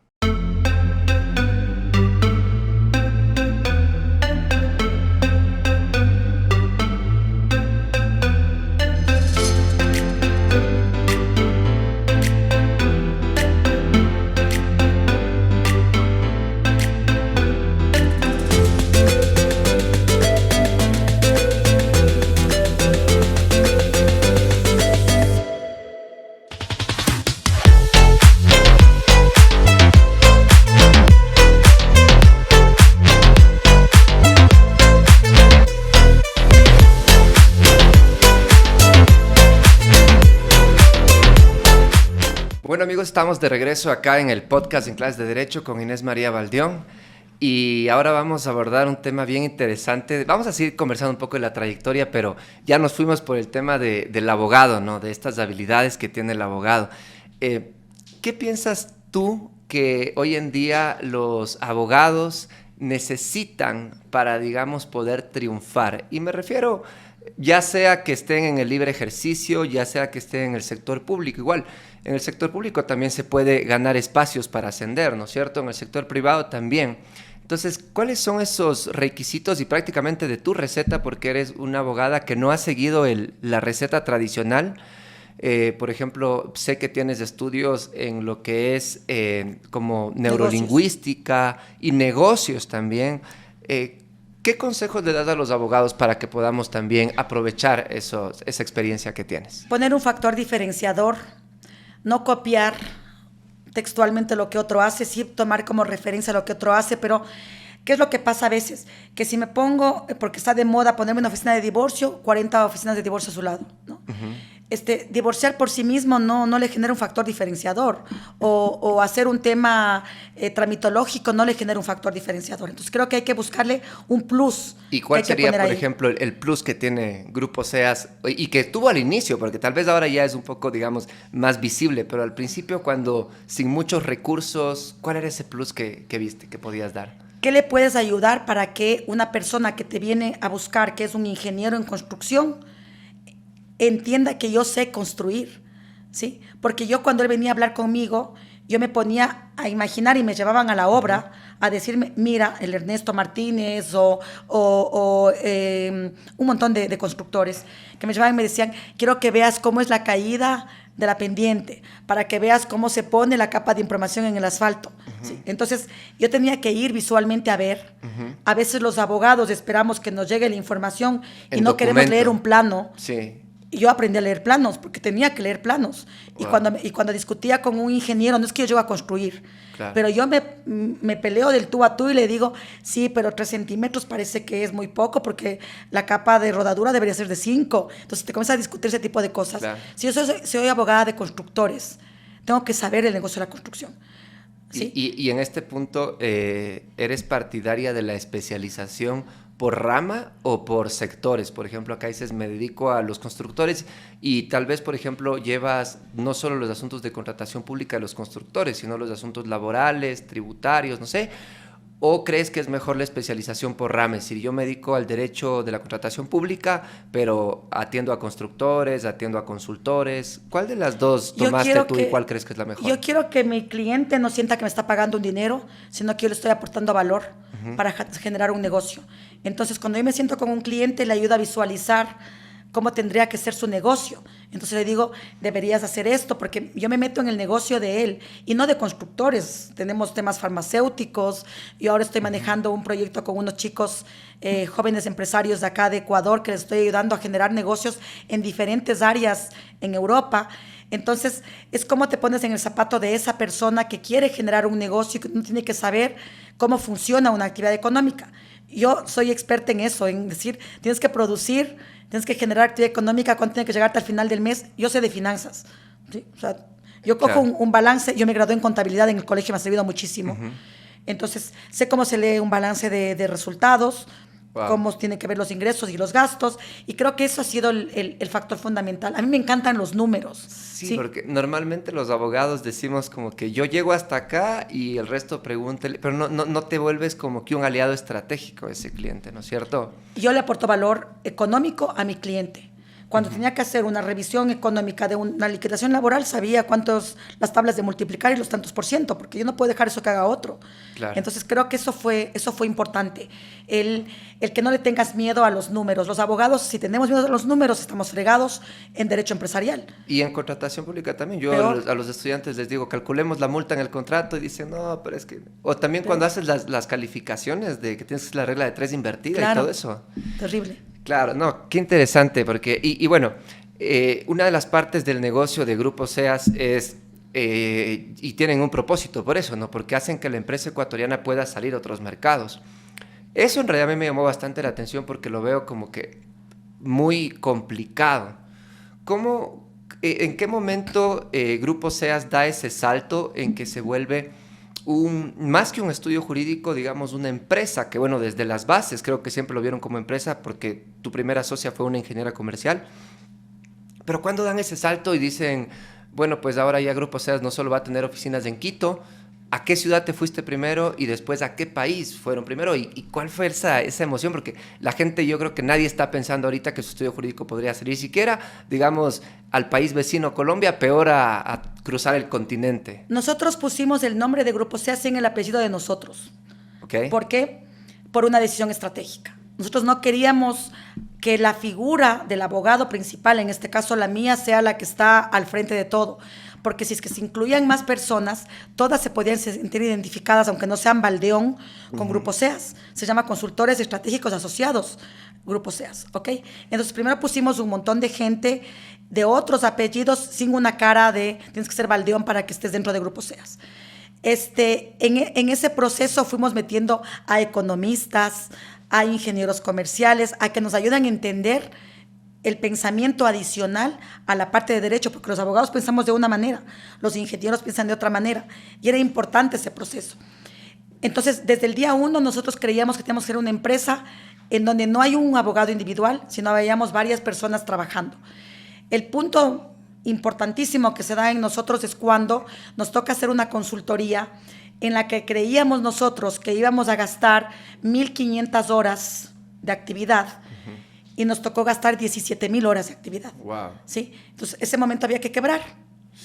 Bueno amigos, estamos de regreso acá en el podcast En Clases de Derecho con Inés María Valdeón y ahora vamos a abordar un tema bien interesante. Vamos a seguir conversando un poco de la trayectoria, pero ya nos fuimos por el tema del abogado, ¿no? De estas habilidades que tiene el abogado. ¿Qué piensas tú que hoy en día los abogados necesitan para, digamos, poder triunfar? Y me refiero ya sea que estén en el libre ejercicio, ya sea que estén en el sector público. Igual, en el sector público también se puede ganar espacios para ascender, ¿no es cierto? En el sector privado también. Entonces, ¿cuáles son esos requisitos y prácticamente de tu receta? Porque eres una abogada que no ha seguido la receta tradicional. Por ejemplo, sé que tienes estudios en lo que es como neurolingüística y negocios también. ¿Qué consejos le das a los abogados para que podamos también aprovechar esa experiencia que tienes? Poner un factor diferenciador, no copiar textualmente lo que otro hace, sí tomar como referencia lo que otro hace, pero ¿qué es lo que pasa a veces? Que si me pongo, porque está de moda ponerme una oficina de divorcio, 40 oficinas de divorcio a su lado, ¿no? Uh-huh. Divorciar por sí mismo no le genera un factor diferenciador, o hacer un tema tramitológico no le genera un factor diferenciador. Entonces creo que hay que buscarle un plus. ¿Y cuál sería, por ejemplo, el plus que tiene Grupo SEAS y que tuvo al inicio? Porque tal vez ahora ya es un poco, digamos, más visible, pero al principio, cuando sin muchos recursos, ¿cuál era ese plus que viste, que podías dar? ¿Qué le puedes ayudar para que una persona que te viene a buscar, que es un ingeniero en construcción, entienda que yo sé construir, ¿sí? Porque yo cuando él venía a hablar conmigo, yo me ponía a imaginar y me llevaban a la obra a decirme, mira, el Ernesto Martínez o un montón de constructores que me llevaban y me decían, quiero que veas cómo es la caída de la pendiente, para que veas cómo se pone la capa de imprimación en el asfalto. Uh-huh. ¿Sí? Entonces, yo tenía que ir visualmente a ver. Uh-huh. A veces los abogados esperamos que nos llegue la información y no queremos leer un plano. Sí. Y yo aprendí a leer planos, porque tenía que leer planos. Wow. Y cuando discutía con un ingeniero, no es que yo llego a construir, claro, pero yo me peleo del tú a tú y le digo, sí, pero 3 centímetros parece que es muy poco, porque la capa de rodadura debería ser de 5. Entonces te comienzas a discutir ese tipo de cosas. Claro. Si yo soy abogada de constructores, tengo que saber el negocio de la construcción. ¿Sí? Y en este punto, ¿eres partidaria de la especialización por rama o por sectores? Por ejemplo, acá dices, me dedico a los constructores y tal vez, por ejemplo, llevas no solo los asuntos de contratación pública de los constructores, sino los asuntos laborales, tributarios, no sé. ¿O crees que es mejor la especialización por rama? Es decir, yo me dedico al derecho de la contratación pública, pero atiendo a constructores, atiendo a consultores. ¿Cuál de las dos tomaste tú y cuál crees que es la mejor? Yo quiero que mi cliente no sienta que me está pagando un dinero, sino que yo le estoy aportando valor para generar un negocio. Entonces, cuando yo me siento con un cliente, le ayudo a visualizar cómo tendría que ser su negocio. Entonces le digo, deberías hacer esto, porque yo me meto en el negocio de él, y no de constructores. Tenemos temas farmacéuticos. Yo ahora estoy manejando un proyecto con unos chicos, jóvenes empresarios de acá de Ecuador, que les estoy ayudando a generar negocios en diferentes áreas en Europa. Entonces, es cómo te pones en el zapato de esa persona que quiere generar un negocio y que no tiene que saber cómo funciona una actividad económica. Yo soy experta en eso, en decir, tienes que producir, tienes que generar actividad económica, cuánto tiene que llegarte al final del mes. Yo sé de finanzas, ¿sí? O sea, yo cojo un balance. Yo me gradué en contabilidad en el colegio, me ha servido muchísimo. Entonces, sé cómo se lee un balance de resultados, cómo tienen que ver los ingresos y los gastos, y creo que eso ha sido el factor fundamental. A mí me encantan los números. Sí, porque normalmente los abogados decimos como que yo llego hasta acá y el resto pregúntele, pero no te vuelves como que un aliado estratégico de ese cliente, ¿no es cierto? Yo le aporto valor económico a mi cliente. Cuando tenía que hacer una revisión económica de una liquidación laboral, sabía las tablas de multiplicar y los tantos por ciento, porque yo no puedo dejar eso que haga otro. Claro. Entonces creo que eso fue importante. El que no le tengas miedo a los números. Los abogados, si tenemos miedo a los números, estamos fregados en derecho empresarial. Y en contratación pública también. Yo a los estudiantes les digo, calculemos la multa en el contrato, y dicen, no, pero es que... O también cuando haces las calificaciones de que tienes la regla de 3 invertida, claro, y todo eso. Terrible. Claro, no, qué interesante, porque, y bueno, una de las partes del negocio de Grupo SEAS es, y tienen un propósito por eso, ¿no? Porque hacen que la empresa ecuatoriana pueda salir a otros mercados. Eso en realidad a mí me llamó bastante la atención porque lo veo como que muy complicado. ¿En qué momento Grupo SEAS da ese salto en que se vuelve más que un estudio jurídico, digamos, una empresa, que bueno, desde las bases creo que siempre lo vieron como empresa porque tu primera socia fue una ingeniera comercial, pero cuando dan ese salto y dicen, bueno, pues ahora ya Grupo SEAS no solo va a tener oficinas en Quito, ¿a qué ciudad te fuiste primero y después a qué país fueron primero? ¿Y cuál fue esa emoción? Porque la gente, yo creo que nadie está pensando ahorita que su estudio jurídico podría salir siquiera, digamos, al país vecino Colombia, peor a cruzar el continente. Nosotros pusimos el nombre de Grupo SEAS en el apellido de nosotros. Okay. ¿Por qué? Por una decisión estratégica. Nosotros no queríamos que la figura del abogado principal, en este caso la mía, sea la que está al frente de todo. Porque si es que se incluían más personas, todas se podían sentir identificadas, aunque no sean Valdeón, con Grupo SEAS. Se llama Consultores Estratégicos Asociados, Grupo SEAS, ¿ok? Entonces, primero pusimos un montón de gente de otros apellidos sin una cara de tienes que ser Valdeón para que estés dentro de Grupo SEAS. En ese proceso fuimos metiendo a economistas, a ingenieros comerciales, a que nos ayuden a entender el pensamiento adicional a la parte de derecho, porque los abogados pensamos de una manera, los ingenieros piensan de otra manera, y era importante ese proceso. Entonces, desde el día 1 nosotros creíamos que teníamos que ser una empresa en donde no hay un abogado individual, sino habíamos varias personas trabajando. El punto importantísimo que se da en nosotros es cuando nos toca hacer una consultoría en la que creíamos nosotros que íbamos a gastar 1.500 horas de actividad, y nos tocó gastar 17,000 horas de actividad. Wow. ¿Sí? Entonces, ese momento había que quebrar,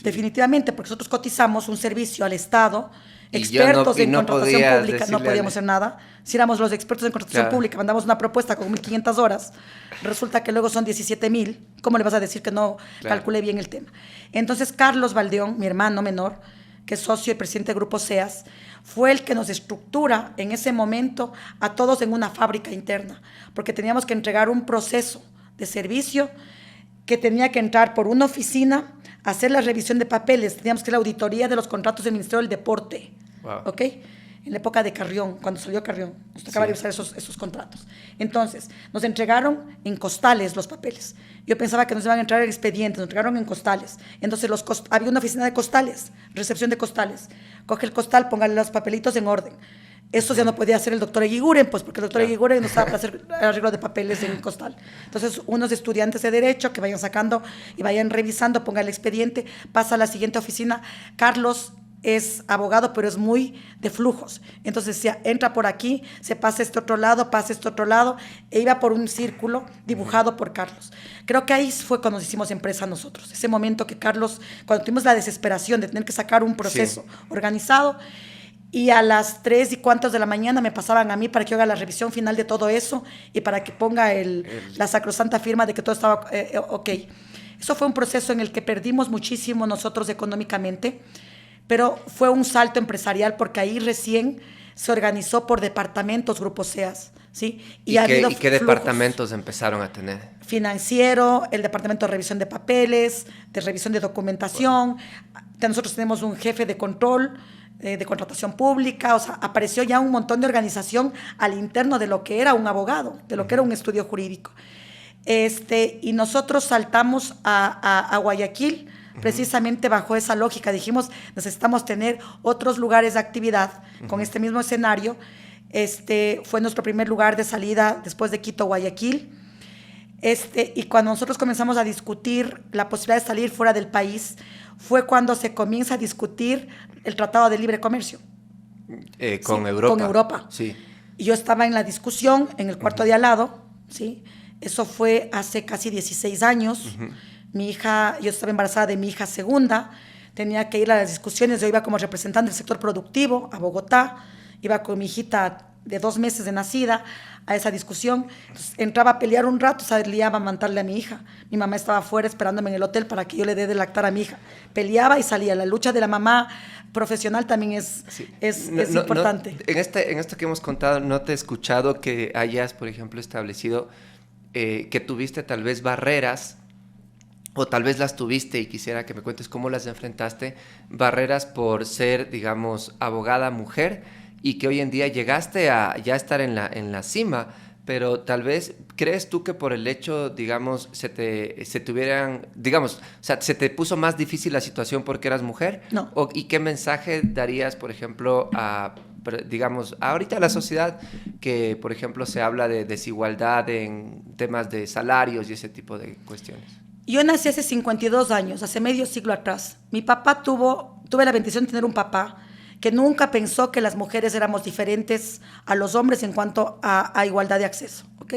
definitivamente, porque nosotros cotizamos un servicio al Estado, expertos en contratación pública, no podíamos hacer nada. Si éramos los expertos en contratación pública, mandamos una propuesta con 1.500 horas, resulta que luego son 17,000, ¿cómo le vas a decir que no calculé bien el tema? Entonces, Carlos Valdeón, mi hermano menor, que es socio y presidente de Grupo SEAS, fue el que nos estructura en ese momento a todos en una fábrica interna, porque teníamos que entregar un proceso de servicio que tenía que entrar por una oficina, hacer la revisión de papeles, teníamos que ir a la auditoría de los contratos del Ministerio del Deporte, ¿ok? En la época de Carrión, cuando salió Carrión, nos tocaba revisar esos contratos. Entonces, nos entregaron en costales los papeles. Yo pensaba que nos iban a entrar en expedientes, nos entregaron en costales. Entonces, había una oficina de costales, recepción de costales. Coge el costal, póngale los papelitos en orden. Eso ya no podía hacer el doctor Eguiguren, pues porque el doctor Eguiguren no estaba para hacer arreglo de papeles en Costal. Entonces, unos estudiantes de Derecho que vayan sacando y vayan revisando, ponga el expediente, pasa a la siguiente oficina. Carlos es abogado, pero es muy de flujos. Entonces, decía, entra por aquí, se pasa este otro lado, pasa este otro lado, e iba por un círculo dibujado por Carlos. Creo que ahí fue cuando nos hicimos empresa nosotros. Ese momento que Carlos, cuando tuvimos la desesperación de tener que sacar un proceso organizado, y a las 3 y cuantos de la mañana me pasaban a mí para que yo haga la revisión final de todo eso y para que ponga la sacrosanta firma de que todo estaba ok. Eso fue un proceso en el que perdimos muchísimo nosotros económicamente, pero fue un salto empresarial porque ahí recién se organizó por departamentos Grupo SEAS, ¿sí? ¿Y qué departamentos empezaron a tener? Financiero, el departamento de revisión de papeles, de revisión de documentación. Nosotros tenemos un jefe de control, de contratación pública, o sea, apareció ya un montón de organización al interno de lo que era un abogado, de lo que era un estudio jurídico. Y nosotros saltamos a Guayaquil, precisamente bajo esa lógica. Dijimos, necesitamos tener otros lugares de actividad con este mismo escenario. Fue nuestro primer lugar de salida después de Quito, Guayaquil. Y cuando nosotros comenzamos a discutir la posibilidad de salir fuera del país, fue cuando se comienza a discutir el Tratado de Libre Comercio. Con Europa. Con Europa. Sí. Y yo estaba en la discusión en el cuarto de al lado, ¿sí? Eso fue hace casi 16 años. Mi hija, yo estaba embarazada de mi hija segunda, tenía que ir a las discusiones, yo iba como representante del sector productivo a Bogotá, iba con mi hijita de 2 meses de nacida a esa discusión. Entonces, entraba a pelear un rato, salía a amamantarle a mi hija. Mi mamá estaba afuera esperándome en el hotel para que yo le dé de lactar a mi hija. Peleaba y salía. La lucha de la mamá profesional también es importante. En esto que hemos contado, no te he escuchado que hayas, por ejemplo, establecido que tuviste tal vez barreras, o tal vez las tuviste y quisiera que me cuentes cómo las enfrentaste, barreras por ser, digamos, abogada mujer, y que hoy en día llegaste a ya estar en la cima, pero tal vez, ¿crees tú que por el hecho, digamos, se te puso más difícil la situación porque eras mujer? No. ¿Y qué mensaje darías, por ejemplo, digamos, ahorita a la sociedad que, por ejemplo, se habla de desigualdad en temas de salarios y ese tipo de cuestiones? Yo nací hace 52 años, hace medio siglo atrás. Mi papá tuve la bendición de tener un papá que nunca pensó que las mujeres éramos diferentes a los hombres en cuanto a igualdad de acceso, ¿ok?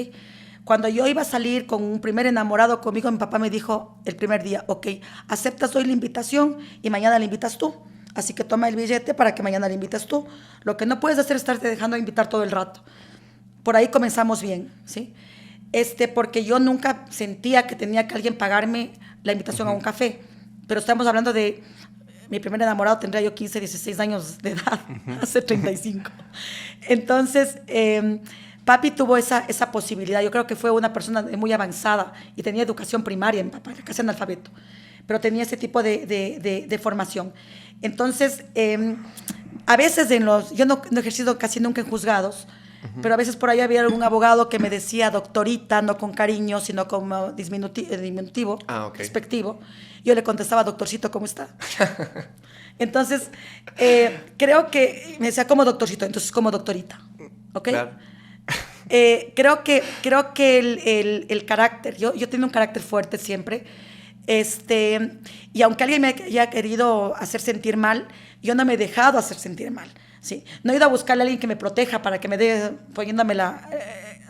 Cuando yo iba a salir con un primer enamorado conmigo, mi papá me dijo el primer día, ok, aceptas hoy la invitación y mañana la invitas tú. Así que toma el billete para que mañana la invites tú. Lo que no puedes hacer es estarte dejando de invitar todo el rato. Por ahí comenzamos bien, ¿sí? Porque yo nunca sentía que tenía que alguien pagarme la invitación a un café. Pero estamos hablando de mi primer enamorado, tendría yo 15, 16 años de edad, hace 35. Entonces, papi tuvo esa posibilidad. Yo creo que fue una persona muy avanzada y tenía educación primaria, mi papá, casi analfabeto, pero tenía ese tipo de formación. Entonces, a veces yo no he ejercido casi nunca en juzgados, pero a veces por ahí había algún abogado que me decía doctorita, no con cariño, sino como diminutivo, despectivo. Yo le contestaba, doctorcito, ¿cómo está? Entonces, creo que me decía, como doctorcito, entonces como doctorita, ¿ok? Claro. Creo que el carácter, yo tengo un carácter fuerte siempre, y aunque alguien me haya querido hacer sentir mal, yo no me he dejado hacer sentir mal. Sí, no he ido a buscarle a alguien que me proteja para que me dé poniéndomela,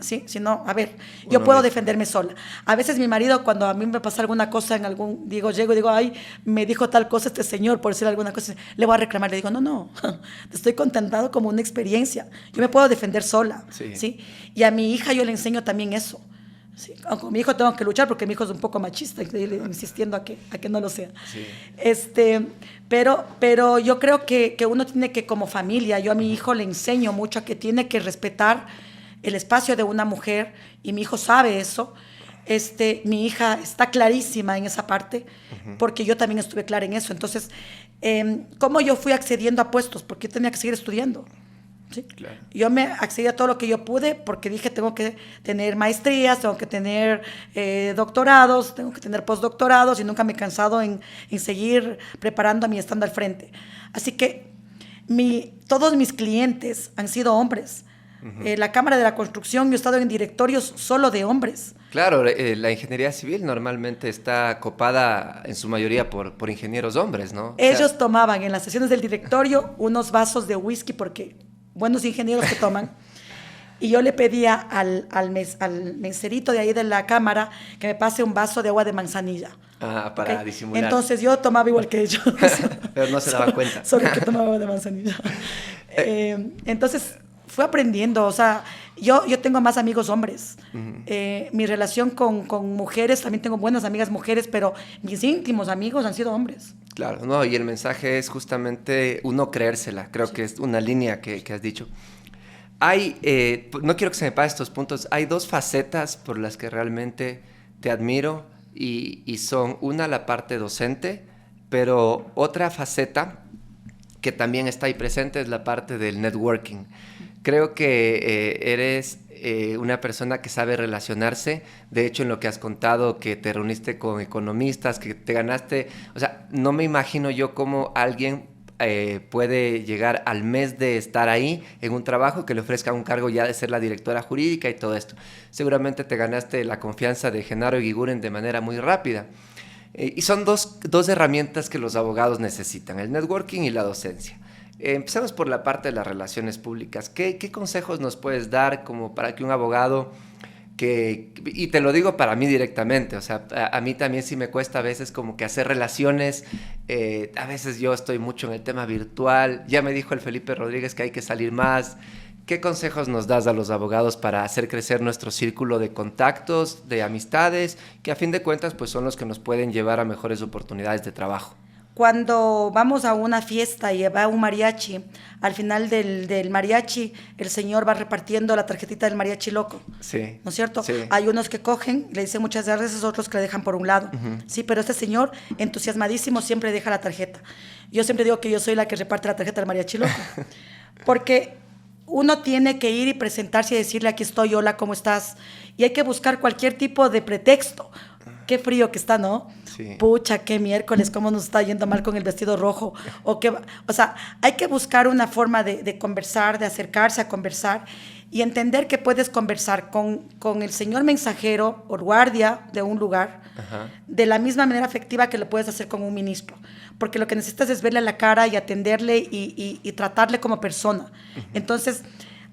sí, sino, a ver, yo puedo defenderme sola. A veces mi marido, cuando a mí me pasa alguna cosa llego y digo, ay, me dijo tal cosa este señor por decir alguna cosa, le voy a reclamar, le digo, no, te estoy contando como una experiencia, yo me puedo defender sola, ¿sí? Y a mi hija yo le enseño también eso. Sí, con mi hijo tengo que luchar porque mi hijo es un poco machista, insistiendo a que no lo sea. Sí. Pero yo creo que uno tiene que, como familia, yo a mi hijo le enseño mucho a que tiene que respetar el espacio de una mujer, y mi hijo sabe eso. Mi hija está clarísima en esa parte, porque yo también estuve clara en eso. Entonces, ¿cómo yo fui accediendo a puestos? Porque yo tenía que seguir estudiando. ¿Sí? Claro. Yo me accedí a todo lo que yo pude porque dije, tengo que tener maestrías, tengo que tener doctorados, tengo que tener postdoctorados, y nunca me he cansado en seguir preparándome y estando al frente. Así que Todos mis clientes han sido hombres. La Cámara de la Construcción, yo he estado en directorios solo de hombres. Claro, la ingeniería civil normalmente está copada en su mayoría por ingenieros hombres, ¿no? Ellos tomaban en las sesiones del directorio unos vasos de whisky, porque buenos ingenieros que toman, y yo le pedía al meserito de ahí de la cámara que me pase un vaso de agua de manzanilla. Ah, para disimular. Entonces yo tomaba igual que ellos. Pero no se daban cuenta. Solo que tomaba agua de manzanilla. Entonces fui aprendiendo, o sea, yo tengo más amigos hombres. Mi relación con mujeres, también tengo buenas amigas mujeres, pero mis íntimos amigos han sido hombres. Claro, no, y el mensaje es justamente uno creérsela, creo que es una línea que has dicho. No quiero que se me pasen estos puntos, hay dos facetas por las que realmente te admiro y son una la parte docente, pero otra faceta que también está ahí presente es la parte del networking. Creo que eres una persona que sabe relacionarse. De hecho, en lo que has contado, que te reuniste con economistas, que te ganaste... O sea, no me imagino yo cómo alguien puede llegar al mes de estar ahí en un trabajo que le ofrezca un cargo ya de ser la directora jurídica y todo esto. Seguramente te ganaste la confianza de Genaro Eguiguren de manera muy rápida. Y son dos herramientas que los abogados necesitan, el networking y la docencia. Empecemos por la parte de las relaciones públicas. ¿Qué consejos nos puedes dar como para que un abogado y te lo digo para mí directamente, o sea, a mí también sí me cuesta a veces como que hacer relaciones, a veces yo estoy mucho en el tema virtual, ya me dijo el Felipe Rodríguez que hay que salir más. ¿Qué consejos nos das a los abogados para hacer crecer nuestro círculo de contactos, de amistades, que a fin de cuentas pues son los que nos pueden llevar a mejores oportunidades de trabajo? Cuando vamos a una fiesta y va un mariachi, al final del mariachi, el señor va repartiendo la tarjetita del mariachi loco. Sí. ¿No es cierto? Sí. Hay unos que cogen, le dicen muchas gracias, otros que le dejan por un lado. Sí, pero este señor, entusiasmadísimo, siempre deja la tarjeta. Yo siempre digo que yo soy la que reparte la tarjeta del mariachi loco. Porque uno tiene que ir y presentarse y decirle, aquí estoy, hola, ¿cómo estás? Y hay que buscar cualquier tipo de pretexto. Qué frío que está, ¿no? Sí. Pucha, qué miércoles, cómo nos está yendo mal con el vestido rojo. O sea, hay que buscar una forma de conversar, de acercarse a conversar y entender que puedes conversar con el señor mensajero o guardia de un lugar de la misma manera afectiva que lo puedes hacer con un ministro. Porque lo que necesitas es verle a la cara y atenderle y tratarle como persona. Entonces,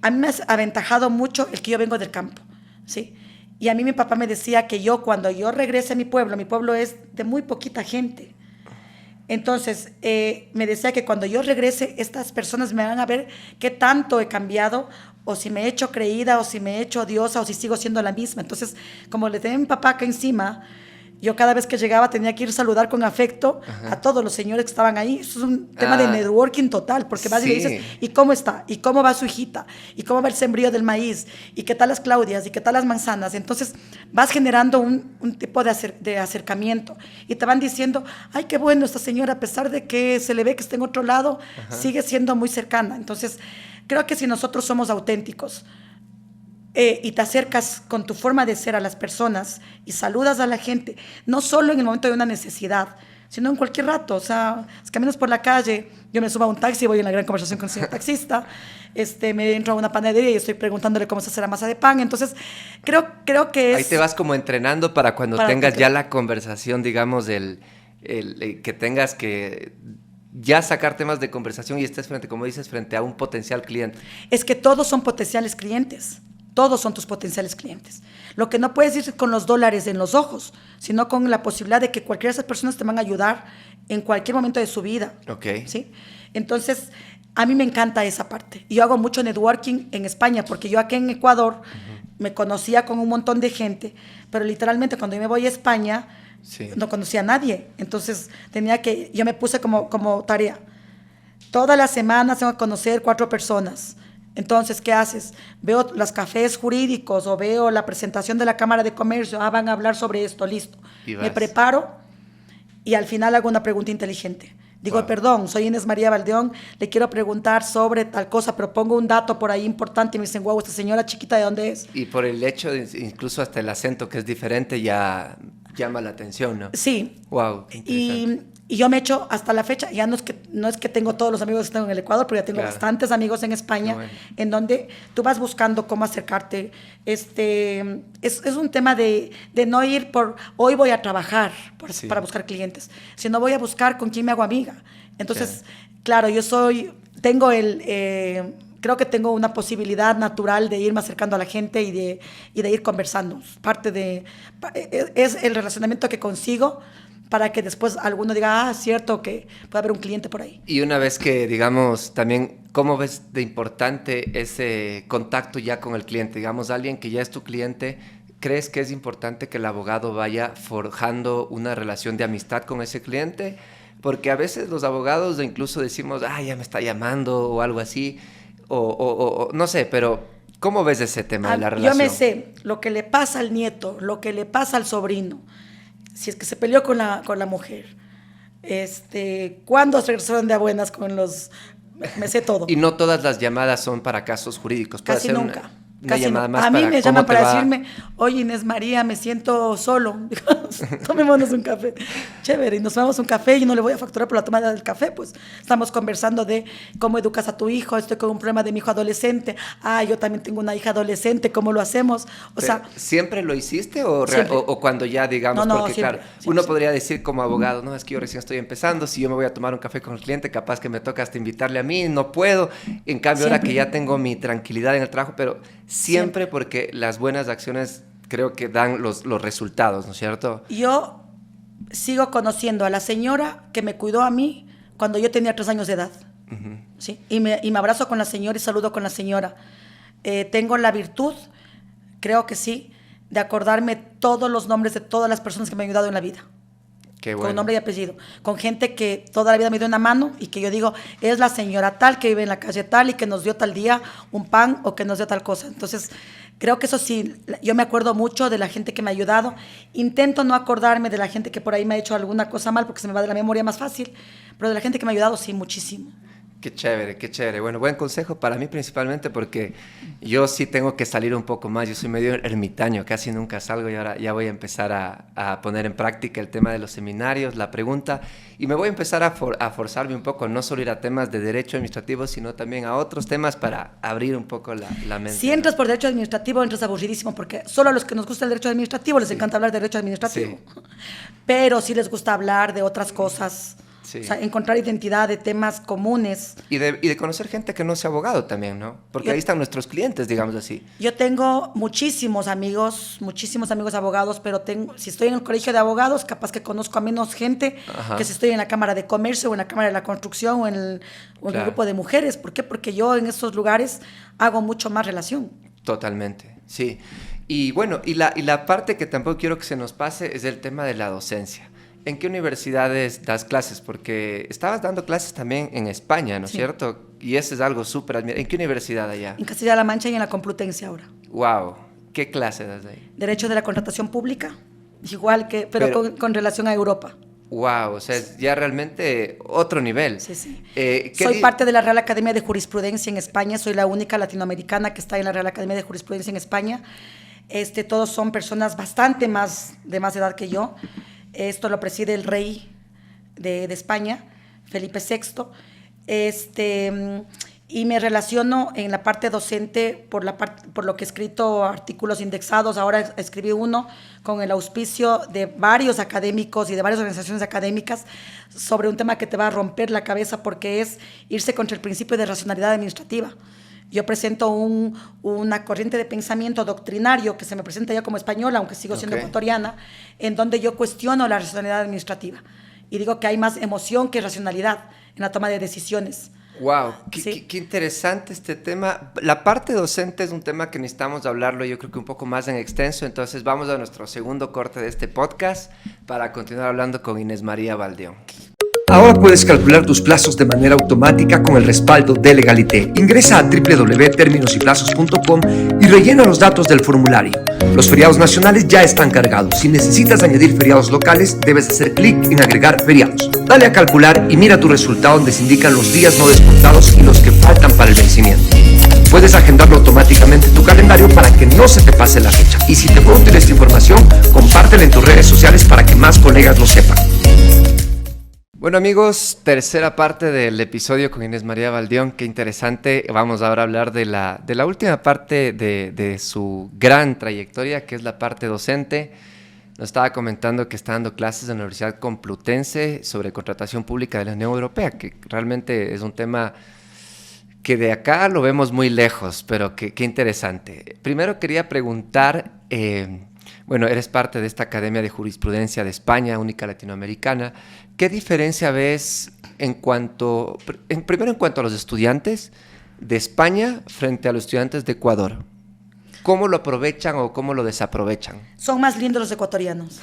a mí me ha aventajado mucho el que yo vengo del campo, ¿sí? Y a mí mi papá me decía que cuando yo regrese a mi pueblo es de muy poquita gente. Entonces, me decía que cuando yo regrese, estas personas me van a ver qué tanto he cambiado, o si me he hecho creída, o si me he hecho odiosa, o si sigo siendo la misma. Entonces, como le tenía a mi papá acá encima, yo cada vez que llegaba tenía que ir a saludar con afecto a todos los señores que estaban ahí. Eso es un tema de networking total, porque vas y le dices, ¿y cómo está? ¿Y cómo va su hijita? ¿Y cómo va el sembrío del maíz? ¿Y qué tal las Claudias? ¿Y qué tal las manzanas? Entonces vas generando un tipo de acercamiento y te van diciendo, ay, qué bueno esta señora, a pesar de que se le ve que está en otro lado, sigue siendo muy cercana. Entonces creo que si nosotros somos auténticos, y te acercas con tu forma de ser a las personas y saludas a la gente, no solo en el momento de una necesidad, sino en cualquier rato. O sea, caminas por la calle, yo me subo a un taxi, voy en la gran conversación con el señor taxista, me entro a una panadería y estoy preguntándole cómo se hace la masa de pan. Entonces, creo que es... Ahí te vas como entrenando para cuando tengas ya la conversación, digamos, que tengas que ya sacar temas de conversación y estés como dices, frente a un potencial cliente. Es que todos son potenciales clientes. Todos son tus potenciales clientes. Lo que no puedes ir con los dólares en los ojos, sino con la posibilidad de que cualquiera de esas personas te van a ayudar en cualquier momento de su vida. Okay. ¿Sí? Entonces, a mí me encanta esa parte. Yo hago mucho networking en España, porque yo aquí en Ecuador me conocía con un montón de gente, pero literalmente cuando yo me voy a España, no conocía a nadie. Entonces, yo me puse como tarea. Todas las semanas tengo que conocer 4 personas. Entonces, ¿qué haces? Veo los cafés jurídicos o veo la presentación de la Cámara de Comercio. Van a hablar sobre esto, listo. Me preparo y al final hago una pregunta inteligente. Digo, perdón, soy Inés María Valdeón, le quiero preguntar sobre tal cosa, pero pongo un dato por ahí importante y me dicen, wow, esta señora chiquita, ¿de dónde es? Y por el hecho de incluso hasta el acento que es diferente ya llama la atención, ¿no? Sí. Wow. Y yo me he hecho hasta la fecha, ya no es que tengo todos los amigos que tengo en el Ecuador, pero ya tengo bastantes amigos en España, en donde tú vas buscando cómo acercarte. Es un tema de no ir por, hoy voy a trabajar para buscar clientes, sino voy a buscar con quién me hago amiga. Entonces, claro, creo que tengo una posibilidad natural de irme acercando a la gente y de ir conversando. Es el relacionamiento que consigo para que después alguno diga, cierto que puede haber un cliente por ahí. Y una vez que, digamos, también, ¿cómo ves de importante ese contacto ya con el cliente? Digamos, alguien que ya es tu cliente, ¿crees que es importante que el abogado vaya forjando una relación de amistad con ese cliente? Porque a veces los abogados incluso decimos, ya me está llamando o algo así, o no sé, pero ¿cómo ves ese tema de la relación? Yo me sé lo que le pasa al nieto, lo que le pasa al sobrino, si es que se peleó con la mujer, cuándo se regresaron de a buenas con los... Me sé todo. Y no todas las llamadas son para casos jurídicos. Casi nunca. Una llamada más a mí para me llaman para decirme, oye Inés María, me siento solo, tomémonos un café. Chévere, y nos tomamos un café y no le voy a facturar por la tomada del café, pues estamos conversando de cómo educas a tu hijo, estoy con un problema de mi hijo adolescente, yo también tengo una hija adolescente, ¿cómo lo hacemos? O sea, ¿siempre lo hiciste o cuando ya, digamos, no, porque siempre, claro, uno podría decir como abogado, no, es que yo recién estoy empezando, si yo me voy a tomar un café con el cliente, capaz que me toca hasta invitarle a mí, no puedo, en cambio ahora que ya tengo mi tranquilidad en el trabajo, pero siempre porque las buenas acciones creo que dan los resultados, ¿no es cierto? Yo sigo conociendo a la señora que me cuidó a mí cuando yo tenía 3 años de edad. Uh-huh. ¿Sí? Y me abrazo con la señora y saludo con la señora. Tengo la virtud, creo que sí, de acordarme todos los nombres de todas las personas que me han ayudado en la vida. Qué bueno. Con nombre y apellido, con gente que toda la vida me dio una mano y que yo digo, es la señora tal que vive en la calle tal y que nos dio tal día un pan o que nos dio tal cosa. Entonces, creo que eso sí, yo me acuerdo mucho de la gente que me ha ayudado. Intento no acordarme de la gente que por ahí me ha hecho alguna cosa mal porque se me va de la memoria más fácil, pero de la gente que me ha ayudado, sí, muchísimo. Qué chévere, qué chévere. Bueno, buen consejo para mí principalmente porque yo sí tengo que salir un poco más. Yo soy medio ermitaño, casi nunca salgo y ahora ya voy a empezar a poner en práctica el tema de los seminarios, la pregunta, y me voy a empezar a forzarme un poco, no solo ir a temas de derecho administrativo, sino también a otros temas para abrir un poco la mente. Si entras por derecho administrativo, entras aburridísimo porque solo a los que nos gusta el derecho administrativo les encanta hablar de derecho administrativo. Sí. Pero sí les gusta hablar de otras cosas. Sí. O sea, encontrar identidad de temas comunes. Y de conocer gente que no sea abogado también, ¿no? Porque ahí están nuestros clientes, digamos así. Yo tengo muchísimos amigos abogados, pero si estoy en el colegio de abogados, capaz que conozco a menos gente que si estoy en la Cámara de Comercio o en la Cámara de la Construcción o en el grupo de mujeres. ¿Por qué? Porque yo en estos lugares hago mucho más relación. Totalmente, sí. Y bueno, y la parte que tampoco quiero que se nos pase es el tema de la docencia. ¿En qué universidades das clases? Porque estabas dando clases también en España, ¿no es cierto? Y eso es algo súper admirable. ¿En qué universidad allá? En Castilla-La Mancha y en la Complutense ahora. ¡Wow! ¿Qué clase das ahí? Derecho de la contratación pública, igual que, pero con relación a Europa. ¡Wow! O sea, es ya realmente otro nivel. Sí, sí. Soy parte de la Real Academia de Jurisprudencia en España. Soy la única latinoamericana que está en la Real Academia de Jurisprudencia en España. Todos son personas bastante de más edad que yo. Esto lo preside el rey de España, Felipe VI. Y me relaciono en la parte docente por lo que he escrito artículos indexados. Ahora escribí uno con el auspicio de varios académicos y de varias organizaciones académicas sobre un tema que te va a romper la cabeza porque es irse contra el principio de racionalidad administrativa. Yo presento una corriente de pensamiento doctrinario que se me presenta ya como española, aunque sigo siendo ecuatoriana, en donde yo cuestiono la racionalidad administrativa y digo que hay más emoción que racionalidad en la toma de decisiones. ¡Wow! Qué interesante este tema. La parte docente es un tema que necesitamos hablarlo, yo creo que un poco más en extenso, entonces vamos a nuestro segundo corte de este podcast para continuar hablando con Inés María Baldeón. Ahora puedes calcular tus plazos de manera automática con el respaldo de Legalité. Ingresa a www.terminosyplazos.com y rellena los datos del formulario. Los feriados nacionales ya están cargados. Si necesitas añadir feriados locales, debes hacer clic en agregar feriados. Dale a calcular y mira tu resultado donde se indican los días no descontados y los que faltan para el vencimiento. Puedes agendarlo automáticamente en tu calendario para que no no se te pase la fecha. Y si te fue útil esta información, compártela en tus redes sociales para que más colegas lo sepan. Bueno amigos, tercera parte del episodio con Inés María Baldión, qué interesante. Vamos ahora a hablar de la última parte de su gran trayectoria, que es la parte docente. Nos estaba comentando que está dando clases en la Universidad Complutense sobre contratación pública de la Unión Europea, que realmente es un tema que de acá lo vemos muy lejos, pero qué interesante. Primero quería preguntar, bueno, eres parte de esta Academia de Jurisprudencia de España, única latinoamericana. ¿Qué diferencia ves primero en cuanto a los estudiantes de España frente a los estudiantes de Ecuador? ¿Cómo lo aprovechan o cómo lo desaprovechan? Son más lindos los ecuatorianos.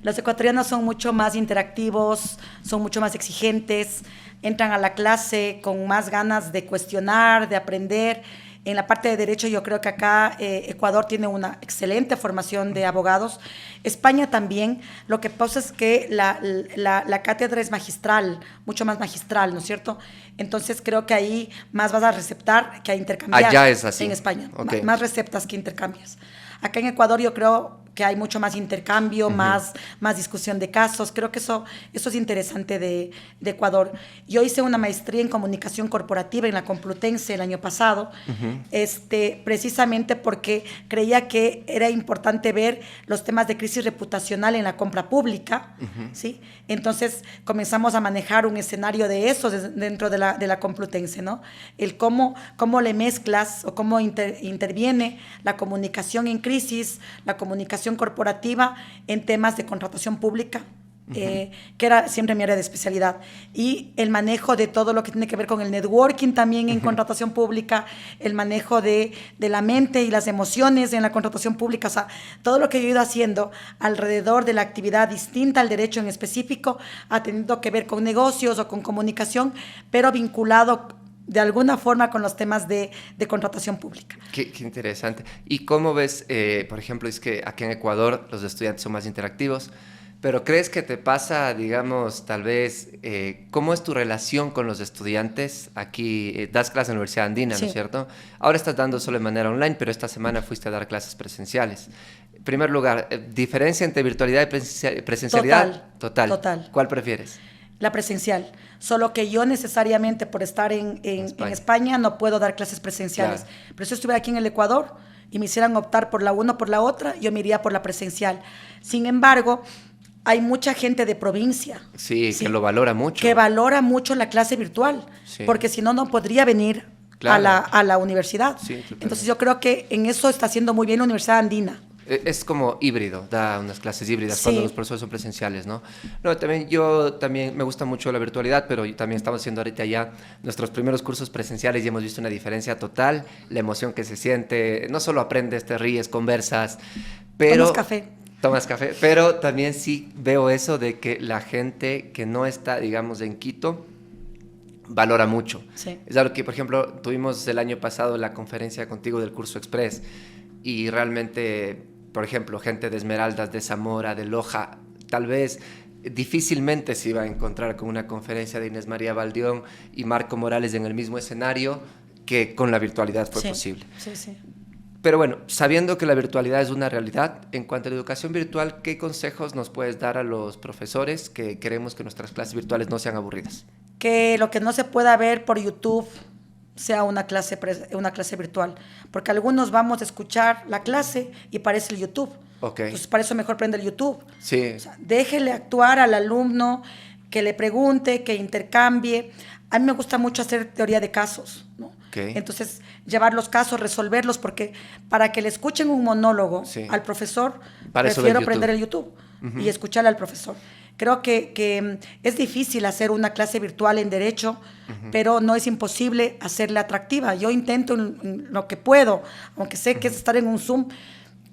Los ecuatorianos son mucho más interactivos, son mucho más exigentes, entran a la clase con más ganas de cuestionar, de aprender. En la parte de derecho yo creo que acá Ecuador tiene una excelente formación de abogados. España también. Lo que pasa es que la cátedra es magistral, mucho más magistral, ¿no es cierto? Entonces creo que ahí más vas a receptar que a intercambiar. Allá es así. En España, Okay. más receptas que intercambias. Acá en Ecuador yo creo que hay mucho más intercambio, más discusión de casos. Creo que eso es interesante de Ecuador. Yo hice una maestría en comunicación corporativa en la Complutense el año pasado, precisamente porque creía que era importante ver los temas de crisis reputacional en la compra pública, ¿sí? Entonces comenzamos a manejar un escenario de eso dentro de la Complutense, ¿no? El cómo le mezclas o cómo interviene la comunicación en crisis, la comunicación corporativa en temas de contratación pública, que era siempre mi área de especialidad, y el manejo de todo lo que tiene que ver con el networking también en contratación pública, el manejo de la mente y las emociones en la contratación pública, o sea, todo lo que yo he ido haciendo alrededor de la actividad distinta al derecho en específico ha tenido que ver con negocios o con comunicación, pero vinculado de alguna forma con los temas de contratación pública. Qué interesante. ¿Y cómo ves, por ejemplo, es que aquí en Ecuador los estudiantes son más interactivos, pero crees que te pasa, digamos, tal vez, cómo es tu relación con los estudiantes? Aquí das clases en la Universidad Andina, Sí. ¿no es cierto? Ahora estás dando solo de manera online, pero esta semana fuiste a dar clases presenciales. En primer lugar, ¿diferencia entre virtualidad y presencialidad? Total. ¿Cuál prefieres? La presencial, solo que yo necesariamente por estar en España no puedo dar clases presenciales. Claro. Pero si yo estuviera aquí en el Ecuador y me hicieran optar por la una o por la otra, yo me iría por la presencial. Sin embargo, hay mucha gente de provincia. Sí, que lo valora mucho. Que valora mucho la clase virtual, Sí. porque si no, no podría venir Claro. a la universidad. Sí, totalmente. Entonces yo creo que en eso está haciendo muy bien la Universidad Andina. Es como híbrido, da unas clases híbridas Sí. cuando los profesores son presenciales, ¿no? No, yo también me gusta mucho la virtualidad, pero también estamos haciendo ahorita ya nuestros primeros cursos presenciales y hemos visto una diferencia total, la emoción que se siente, no solo aprendes, te ríes, conversas, pero... Tomas café, pero también sí veo eso de que la gente que no está, digamos, en Quito, valora mucho. Sí. Es algo que, por ejemplo, tuvimos el año pasado la conferencia contigo del curso Express y realmente, por ejemplo, gente de Esmeraldas, de Zamora, de Loja, tal vez difícilmente se iba a encontrar con una conferencia de Inés María Baldión y Marco Morales en el mismo escenario que con la virtualidad fue posible. Sí. Pero bueno, sabiendo que la virtualidad es una realidad, en cuanto a la educación virtual, ¿qué consejos nos puedes dar a los profesores que queremos que nuestras clases virtuales no sean aburridas? Que lo que no se pueda ver por YouTube sea una clase virtual, porque algunos vamos a escuchar la clase y parece el YouTube. Okay. Entonces, para eso mejor prende el YouTube. Sí. O sea, déjele actuar al alumno, que le pregunte, que intercambie. A mí me gusta mucho hacer teoría de casos, ¿no? Okay. Entonces, llevar los casos, resolverlos, porque para que le escuchen un monólogo al profesor, prefiero prender el YouTube y escucharle al profesor. Creo que es difícil hacer una clase virtual en Derecho, pero no es imposible hacerla atractiva. Yo intento en lo que puedo, aunque sé que es estar en un Zoom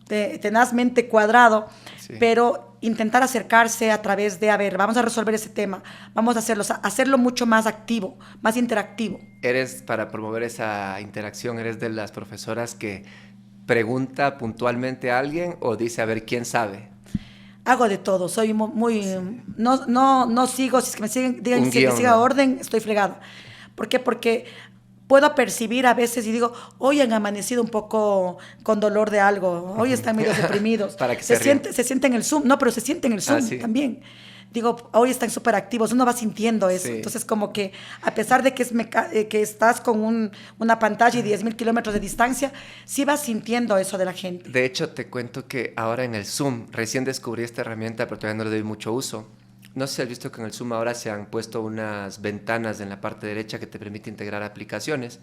tenazmente cuadrado, pero intentar acercarse a través de, vamos a resolver ese tema, vamos a hacerlo mucho más activo, más interactivo. Para promover esa interacción, ¿eres de las profesoras que pregunta puntualmente a alguien o dice, a ver, quién sabe? Hago de todo, soy muy... No sigo, si es que me siguen, digan que siga orden, estoy fregada. ¿Por qué? Porque puedo percibir a veces y digo, hoy han amanecido un poco con dolor de algo, hoy están medio deprimidos. Para que se siente en el Zoom, no, pero se siente en el Zoom sí. también. Digo, hoy están súper activos, uno va sintiendo eso. Sí. Entonces, como que a pesar de que estás con una pantalla y 10.000 kilómetros de distancia, sí vas sintiendo eso de la gente. De hecho, te cuento que ahora en el Zoom, recién descubrí esta herramienta, pero todavía no le doy mucho uso. No sé si has visto que en el Zoom ahora se han puesto unas ventanas en la parte derecha que te permite integrar aplicaciones.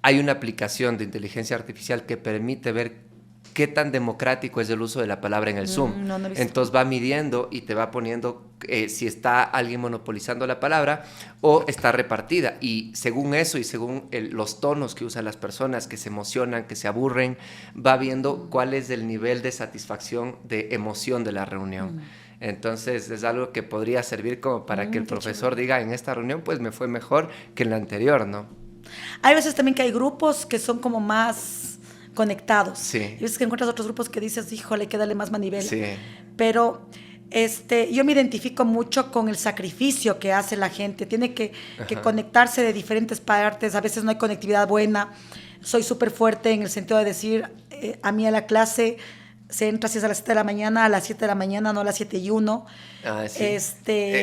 Hay una aplicación de inteligencia artificial que permite ver qué tan democrático es el uso de la palabra en el Zoom. No he visto. Entonces va midiendo y te va poniendo si está alguien monopolizando la palabra o está repartida. Y según eso y según los tonos que usan las personas, que se emocionan, que se aburren, va viendo cuál es el nivel de satisfacción, de emoción de la reunión. Entonces es algo que podría servir como para que el profesor diga, en esta reunión pues me fue mejor que en la anterior, ¿no? Hay veces también que hay grupos que son como más conectados. Sí. Y veces que encuentras otros grupos que dices, híjole, hay que darle más manivela. Sí. Pero yo me identifico mucho con el sacrificio que hace la gente. Tiene que conectarse de diferentes partes. A veces no hay conectividad buena. Soy súper fuerte en el sentido de decir, a mí a la clase se entra si es a las 7 de la mañana, a las 7 de la mañana, no a las 7:01. Ah, sí.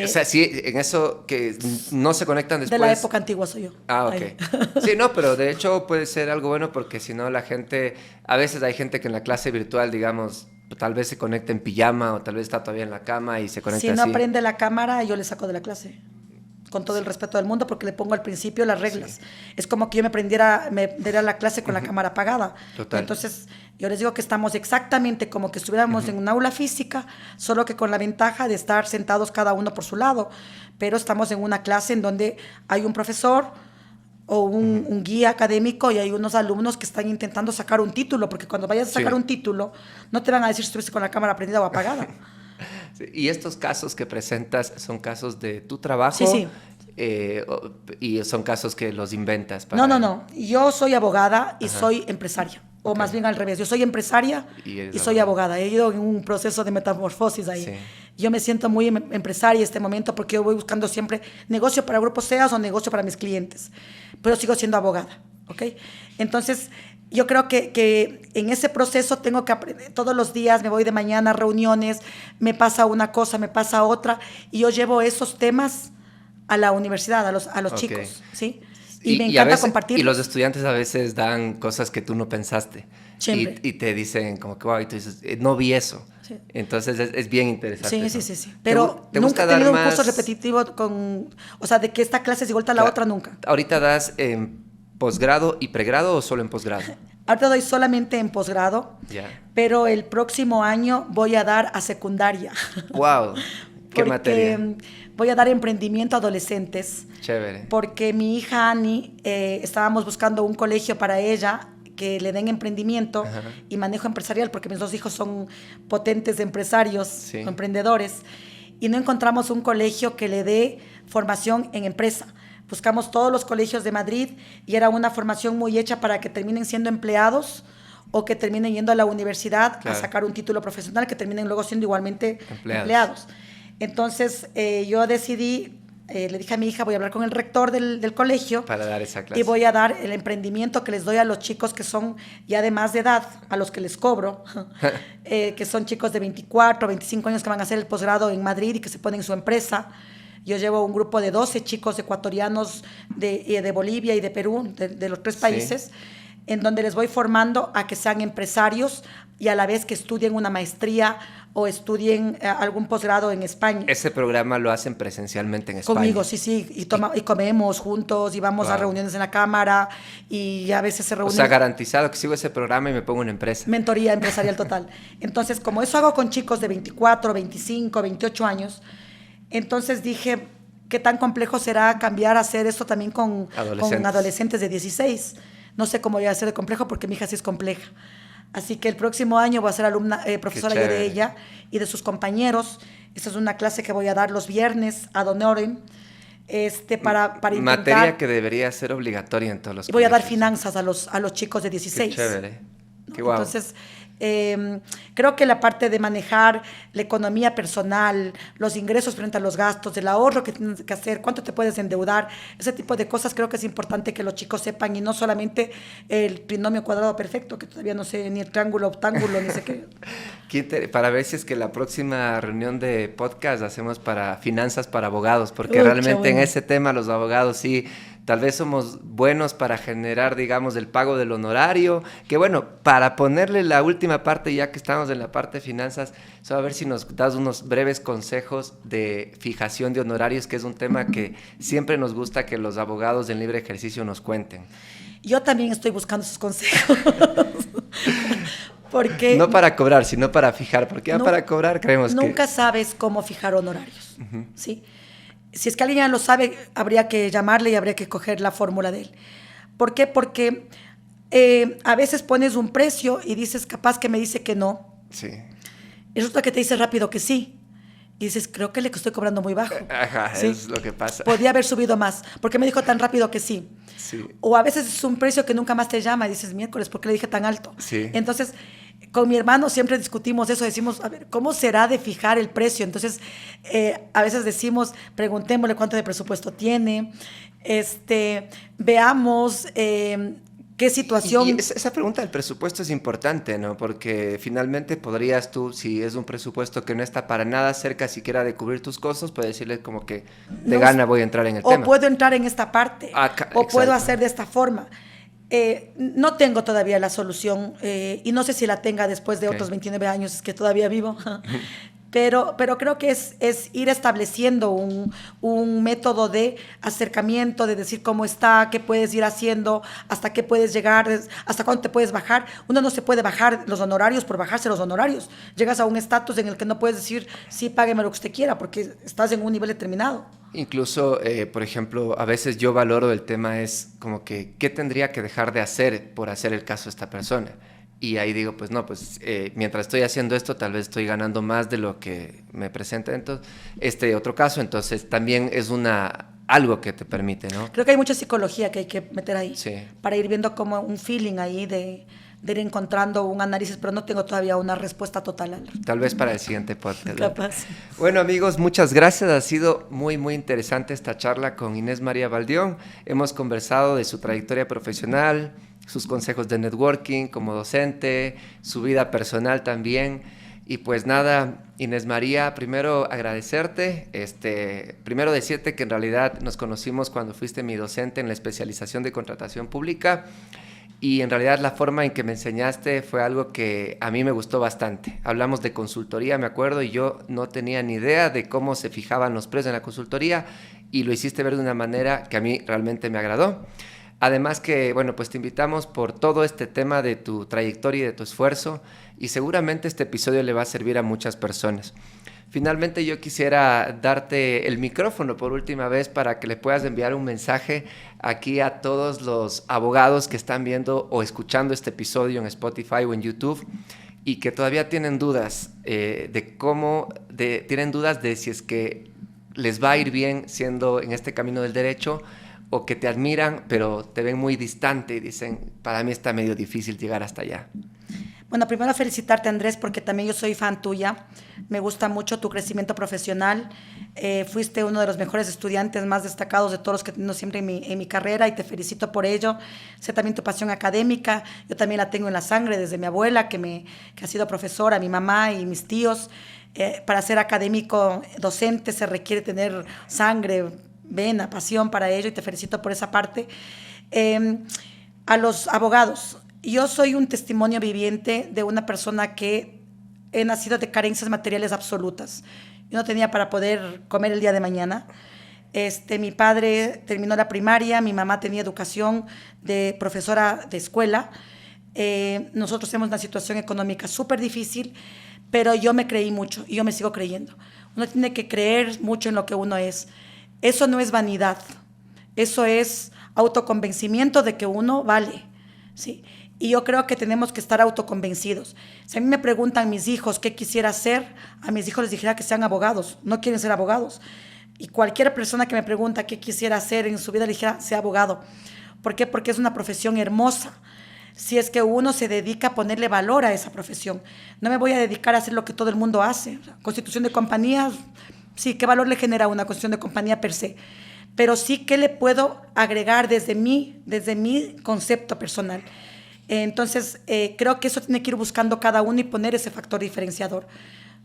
O sea, sí, en eso que no se conectan después. De la época antigua soy yo. Ah, ok. Sí, no, pero de hecho puede ser algo bueno porque si no la gente, a veces hay gente que en la clase virtual, digamos, tal vez se conecta en pijama o tal vez está todavía en la cama y se conecta así. Si no prende la cámara, yo le saco de la clase. Con todo el respeto del mundo, porque le pongo al principio las reglas. Sí. Es como que yo me diera la clase con la cámara apagada. Total. Entonces, yo les digo que estamos exactamente como que estuviéramos en un aula física, solo que con la ventaja de estar sentados cada uno por su lado. Pero estamos en una clase en donde hay un profesor o un guía académico y hay unos alumnos que están intentando sacar un título, porque cuando vayas a sacar un título, no te van a decir si estuviste con la cámara prendida o apagada. Y estos casos que presentas son casos de tu trabajo. Sí. Y son casos que los inventas. No. Yo soy abogada y soy empresaria. O más bien al revés. Yo soy empresaria y soy abogada. He ido en un proceso de metamorfosis ahí. Sí. Yo me siento muy empresaria en este momento porque yo voy buscando siempre negocio para grupos SEAS o negocio para mis clientes. Pero sigo siendo abogada. ¿Ok? Entonces, yo creo que en ese proceso tengo que aprender. Todos los días me voy de mañana a reuniones, me pasa una cosa, me pasa otra, y yo llevo esos temas a la universidad, a los chicos, ¿sí? Y me encanta compartir. Y los estudiantes a veces dan cosas que tú no pensaste. Y te dicen como que, wow, y tú dices, no vi eso. Sí. Entonces es bien interesante. Sí. Pero nunca he tenido un curso repetitivo o sea, de que esta clase es igual a la otra, nunca. ¿Ahorita das posgrado y pregrado o solo en posgrado? Ahorita doy solamente en posgrado, pero el próximo año voy a dar a secundaria. ¡Wow! ¿Qué materia? Voy a dar emprendimiento a adolescentes. Chévere. Porque mi hija Ani, estábamos buscando un colegio para ella que le den emprendimiento y manejo empresarial, porque mis dos hijos son potentes empresarios, emprendedores, y no encontramos un colegio que le dé formación en empresa. Buscamos todos los colegios de Madrid y era una formación muy hecha para que terminen siendo empleados o que terminen yendo a la universidad a sacar un título profesional, que terminen luego siendo igualmente empleados. Entonces, yo decidí, le dije a mi hija, voy a hablar con el rector del colegio para dar esa clase. Y voy a dar el emprendimiento que les doy a los chicos que son ya de más de edad, a los que les cobro, que son chicos de 24, 25 años que van a hacer el posgrado en Madrid y que se ponen su empresa. Yo llevo un grupo de 12 chicos ecuatorianos de Bolivia y de Perú, de los 3 países, en donde les voy formando a que sean empresarios y a la vez que estudien una maestría o estudien algún posgrado en España. Ese programa lo hacen presencialmente en España. Conmigo, sí. Y comemos juntos y vamos a reuniones en la cámara y a veces se reúnen. O sea, garantizado que sigo ese programa y me pongo una empresa. Mentoría empresarial total. Entonces, como eso hago con chicos de 24, 25, 28 años, entonces dije, ¿qué tan complejo será cambiar a hacer esto también con adolescentes de 16? No sé cómo voy a hacer de complejo porque mi hija sí es compleja. Así que el próximo año voy a ser profesora yo de ella y de sus compañeros. Esta es una clase que voy a dar los viernes ad honorem para intentar... Materia que debería ser obligatoria en todos los colegios. Voy a dar finanzas a los chicos de 16. Qué chévere. Qué guau. Entonces, Creo que la parte de manejar la economía personal, los ingresos frente a los gastos, el ahorro que tienes que hacer, cuánto te puedes endeudar, ese tipo de cosas creo que es importante que los chicos sepan, y no solamente el trinomio cuadrado perfecto, que todavía no sé ni el triángulo octángulo, ni sé qué. Para ver si es que la próxima reunión de podcast hacemos para finanzas para abogados, porque realmente en ese tema los abogados sí, tal vez somos buenos para generar, digamos, el pago del honorario, que bueno, para ponerle la última parte, ya que estamos en la parte de finanzas, a ver si nos das unos breves consejos de fijación de honorarios, que es un tema que siempre nos gusta que los abogados en libre ejercicio nos cuenten. Yo también estoy buscando esos consejos. Porque no para cobrar, sino para fijar, porque ya para cobrar creemos que... Nunca sabes cómo fijar honorarios, ¿sí? Si es que alguien ya lo sabe, habría que llamarle y habría que coger la fórmula de él. ¿Por qué? Porque a veces pones un precio y dices, capaz que me dice que no. Sí. Y resulta que te dice rápido que sí. Y dices, creo que le estoy cobrando muy bajo. Ajá, ¿sí? Es lo que pasa. Podía haber subido más. ¿Por qué me dijo tan rápido que sí? Sí. O a veces es un precio que nunca más te llama y dices, miércoles, ¿por qué le dije tan alto? Sí. Entonces, con mi hermano siempre discutimos eso, decimos, a ver, ¿cómo será de fijar el precio? Entonces, a veces decimos, preguntémosle cuánto de presupuesto tiene, veamos qué situación... Y esa pregunta del presupuesto es importante, ¿no? Porque finalmente podrías tú, si es un presupuesto que no está para nada cerca siquiera de cubrir tus costos, puedes decirle como que de gana voy a entrar en el tema. O puedo entrar en esta parte, o puedo hacer de esta forma. No tengo todavía la solución y no sé si la tenga después de otros 29 años, es que todavía vivo. Pero creo que es ir estableciendo un método de acercamiento, de decir cómo está, qué puedes ir haciendo, hasta qué puedes llegar, hasta cuándo te puedes bajar. Uno no se puede bajar los honorarios por bajarse los honorarios. Llegas a un estatus en el que no puedes decir, sí, págueme lo que usted quiera, porque estás en un nivel determinado. Incluso, por ejemplo, a veces yo valoro el tema es como que, ¿qué tendría que dejar de hacer por hacer el caso de esta persona? Y ahí digo, pues no, pues mientras estoy haciendo esto, tal vez estoy ganando más de lo que me presenta entonces, este otro caso. Entonces también es algo que te permite, ¿no? Creo que hay mucha psicología que hay que meter ahí, sí, para ir viendo como un feeling ahí de ir encontrando un análisis, pero no tengo todavía una respuesta total. Tal vez para el siguiente podcast. Capaz. Bueno, amigos, muchas gracias. Ha sido muy, muy interesante esta charla con Inés María Baldión. Hemos conversado de su trayectoria profesional, sus consejos de networking como docente, su vida personal también. Y pues nada, Inés María, primero agradecerte, primero decirte que en realidad nos conocimos cuando fuiste mi docente en la especialización de contratación pública, y en realidad la forma en que me enseñaste fue algo que a mí me gustó bastante. Hablamos de consultoría, me acuerdo, y yo no tenía ni idea de cómo se fijaban los precios en la consultoría, y lo hiciste ver de una manera que a mí realmente me agradó. Además que, bueno, pues te invitamos por todo este tema de tu trayectoria y de tu esfuerzo, y seguramente este episodio le va a servir a muchas personas. Finalmente yo quisiera darte el micrófono por última vez para que le puedas enviar un mensaje aquí a todos los abogados que están viendo o escuchando este episodio en Spotify o en YouTube y que todavía tienen dudas tienen dudas de si es que les va a ir bien siendo en este camino del derecho, o que te admiran pero te ven muy distante y dicen, para mí está medio difícil llegar hasta allá. Bueno, primero felicitarte, Andrés, porque también yo soy fan tuya. Me gusta mucho tu crecimiento profesional. Fuiste uno de los mejores estudiantes más destacados de todos los que he tenido siempre en mi carrera, y te felicito por ello. Sé también tu pasión académica. Yo también la tengo en la sangre desde mi abuela, que ha sido profesora, mi mamá y mis tíos. Para ser académico docente se requiere tener sangre, vena, pasión para ello, y te felicito por esa parte. A los abogados, yo soy un testimonio viviente de una persona que he nacido de carencias materiales absolutas. Yo no tenía para poder comer el día de mañana. Mi padre terminó la primaria, mi mamá tenía educación de profesora de escuela. Nosotros tenemos una situación económica súper difícil, pero yo me creí mucho y yo me sigo creyendo. Uno tiene que creer mucho en lo que uno es. Eso no es vanidad, eso es autoconvencimiento de que uno vale, ¿sí? Y yo creo que tenemos que estar autoconvencidos. Si a mí me preguntan mis hijos qué quisiera hacer, a mis hijos les dijera que sean abogados, no quieren ser abogados. Y cualquier persona que me pregunta qué quisiera hacer en su vida, le dijera, sea abogado. ¿Por qué? Porque es una profesión hermosa. si es que uno se dedica a ponerle valor a esa profesión. No me voy a dedicar a hacer lo que todo el mundo hace. Constitución de compañías, sí, ¿qué valor le genera una constitución de compañía per se? Pero sí, ¿qué le puedo agregar desde mi concepto personal? Entonces, creo que eso tiene que ir buscando cada uno y poner ese factor diferenciador.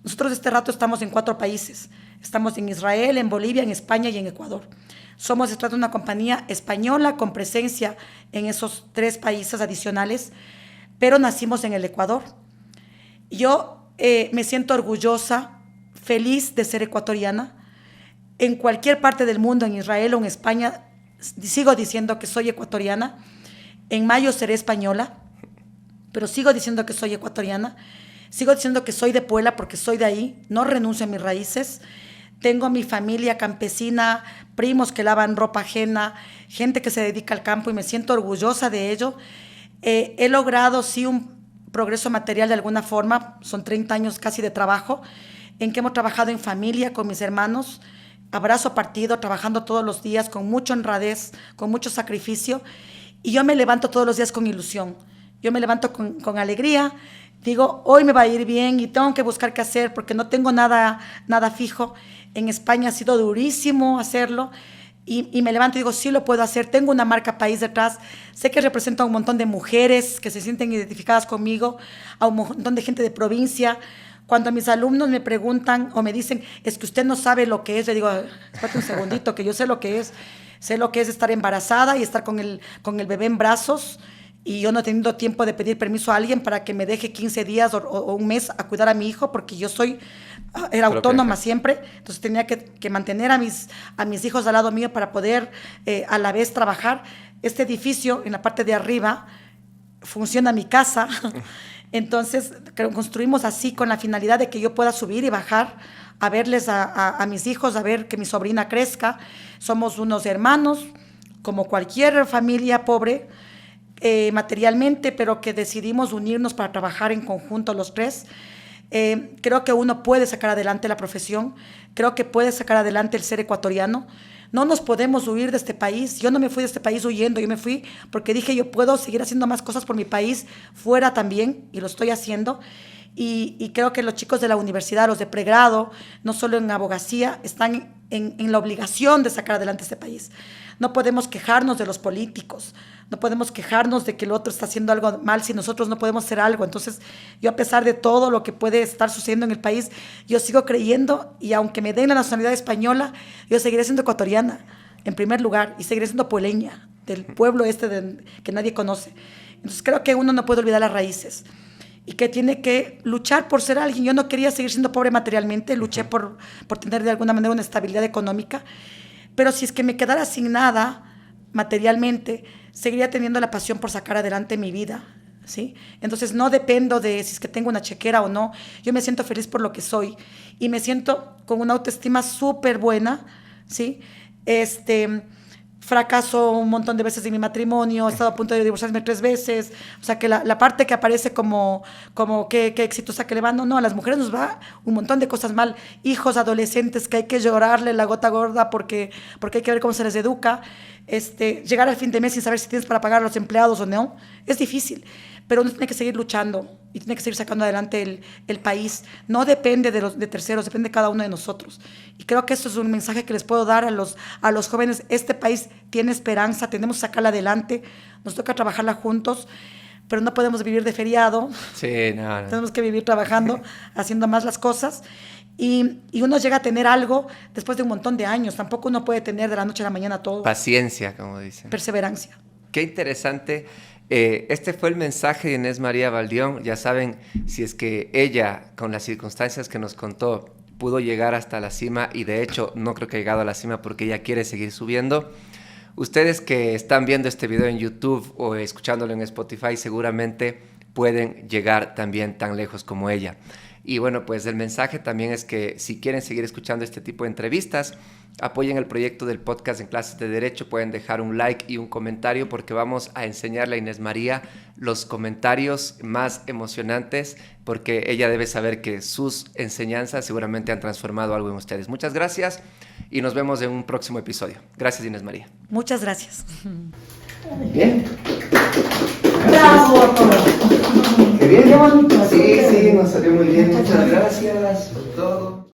Nosotros este rato estamos en 4 países. Estamos en Israel, en Bolivia, en España y en Ecuador. Somos, se trata de una compañía española con presencia en esos 3 países adicionales, pero nacimos en el Ecuador. Yo me siento orgullosa, feliz de ser ecuatoriana. En cualquier parte del mundo, en Israel o en España, sigo diciendo que soy ecuatoriana. En mayo seré española, pero sigo diciendo que soy ecuatoriana. Sigo diciendo que soy de Puebla porque soy de ahí, no renuncio a mis raíces. Tengo mi familia campesina, primos que lavan ropa ajena, gente que se dedica al campo y me siento orgullosa de ello. He logrado, sí, un progreso material de alguna forma, son 30 años casi de trabajo, en que hemos trabajado en familia con mis hermanos, abrazo partido, trabajando todos los días con mucha honradez, con mucho sacrificio, y yo me levanto todos los días con ilusión. Yo me levanto con alegría. Digo, hoy me va a ir bien y tengo que buscar qué hacer porque no tengo nada fijo. En España ha sido durísimo hacerlo y me levanto y digo, sí lo puedo hacer. Tengo una marca país detrás. Sé que represento a un montón de mujeres que se sienten identificadas conmigo, a un montón de gente de provincia. Cuando mis alumnos me preguntan o me dicen, es que usted no sabe lo que es, le digo, espérate un segundito, que yo sé lo que es. Sé lo que es estar embarazada y estar con el bebé en brazos. Y yo no he tenido tiempo de pedir permiso a alguien para que me deje 15 días o un mes a cuidar a mi hijo, porque yo era autónoma siempre, entonces tenía que mantener a mis hijos al lado mío para poder a la vez trabajar. Este edificio, en la parte de arriba, funciona mi casa, entonces construimos así con la finalidad de que yo pueda subir y bajar a verles a mis hijos, a ver que mi sobrina crezca. Somos unos hermanos, como cualquier familia pobre, materialmente, pero que decidimos unirnos para trabajar en conjunto los 3. Creo que uno puede sacar adelante la profesión, creo que puede sacar adelante el ser ecuatoriano. No nos podemos huir de este país. Yo no me fui de este país huyendo, yo me fui porque dije yo puedo seguir haciendo más cosas por mi país fuera también, y lo estoy haciendo. Y creo que los chicos de la universidad, los de pregrado, no solo en abogacía, están en la obligación de sacar adelante este país. No podemos quejarnos de los políticos, no podemos quejarnos de que el otro está haciendo algo mal si nosotros no podemos hacer algo. Entonces, yo a pesar de todo lo que puede estar sucediendo en el país, yo sigo creyendo, y aunque me den la nacionalidad española, yo seguiré siendo ecuatoriana, en primer lugar, y seguiré siendo puebleña, del pueblo que nadie conoce. Entonces, creo que uno no puede olvidar las raíces y que tiene que luchar por ser alguien. Yo no quería seguir siendo pobre materialmente, luché por tener de alguna manera una estabilidad económica, pero si es que me quedara sin nada materialmente, seguiría teniendo la pasión por sacar adelante mi vida, ¿sí? Entonces no dependo de si es que tengo una chequera o no. Yo me siento feliz por lo que soy y me siento con una autoestima súper buena, ¿sí? Fracaso un montón de veces en mi matrimonio, he estado a punto de divorciarme 3 veces, o sea que la parte que aparece como qué exitosa que le va, no, a las mujeres nos va un montón de cosas mal, hijos, adolescentes que hay que llorarle la gota gorda porque hay que ver cómo se les educa, llegar al fin de mes sin saber si tienes para pagar a los empleados o no, es difícil, pero uno tiene que seguir luchando y tiene que seguir sacando adelante el país. No depende de terceros, depende de cada uno de nosotros. Y creo que eso es un mensaje que les puedo dar a los jóvenes. Este país tiene esperanza, tenemos que sacarla adelante, nos toca trabajarla juntos, pero no podemos vivir de feriado. Sí, no. Tenemos que vivir trabajando, haciendo más las cosas. Y uno llega a tener algo después de un montón de años. Tampoco uno puede tener de la noche a la mañana todo. Paciencia, como dicen. Perseverancia. Qué interesante. Este fue el mensaje de Inés María Baldión. Ya saben, si es que ella, con las circunstancias que nos contó, pudo llegar hasta la cima, y de hecho no creo que ha llegado a la cima porque ella quiere seguir subiendo. Ustedes que están viendo este video en YouTube o escuchándolo en Spotify seguramente pueden llegar también tan lejos como ella. Y bueno, pues el mensaje también es que si quieren seguir escuchando este tipo de entrevistas, apoyen el proyecto del podcast En Clases de Derecho. Pueden dejar un like y un comentario porque vamos a enseñarle a Inés María los comentarios más emocionantes, porque ella debe saber que sus enseñanzas seguramente han transformado algo en ustedes. Muchas gracias y nos vemos en un próximo episodio. Gracias, Inés María. Muchas gracias. Bien. Bravo a todos. Qué bien. Qué bonito. Sí, sí, nos salió muy bien. Muchas gracias por todo.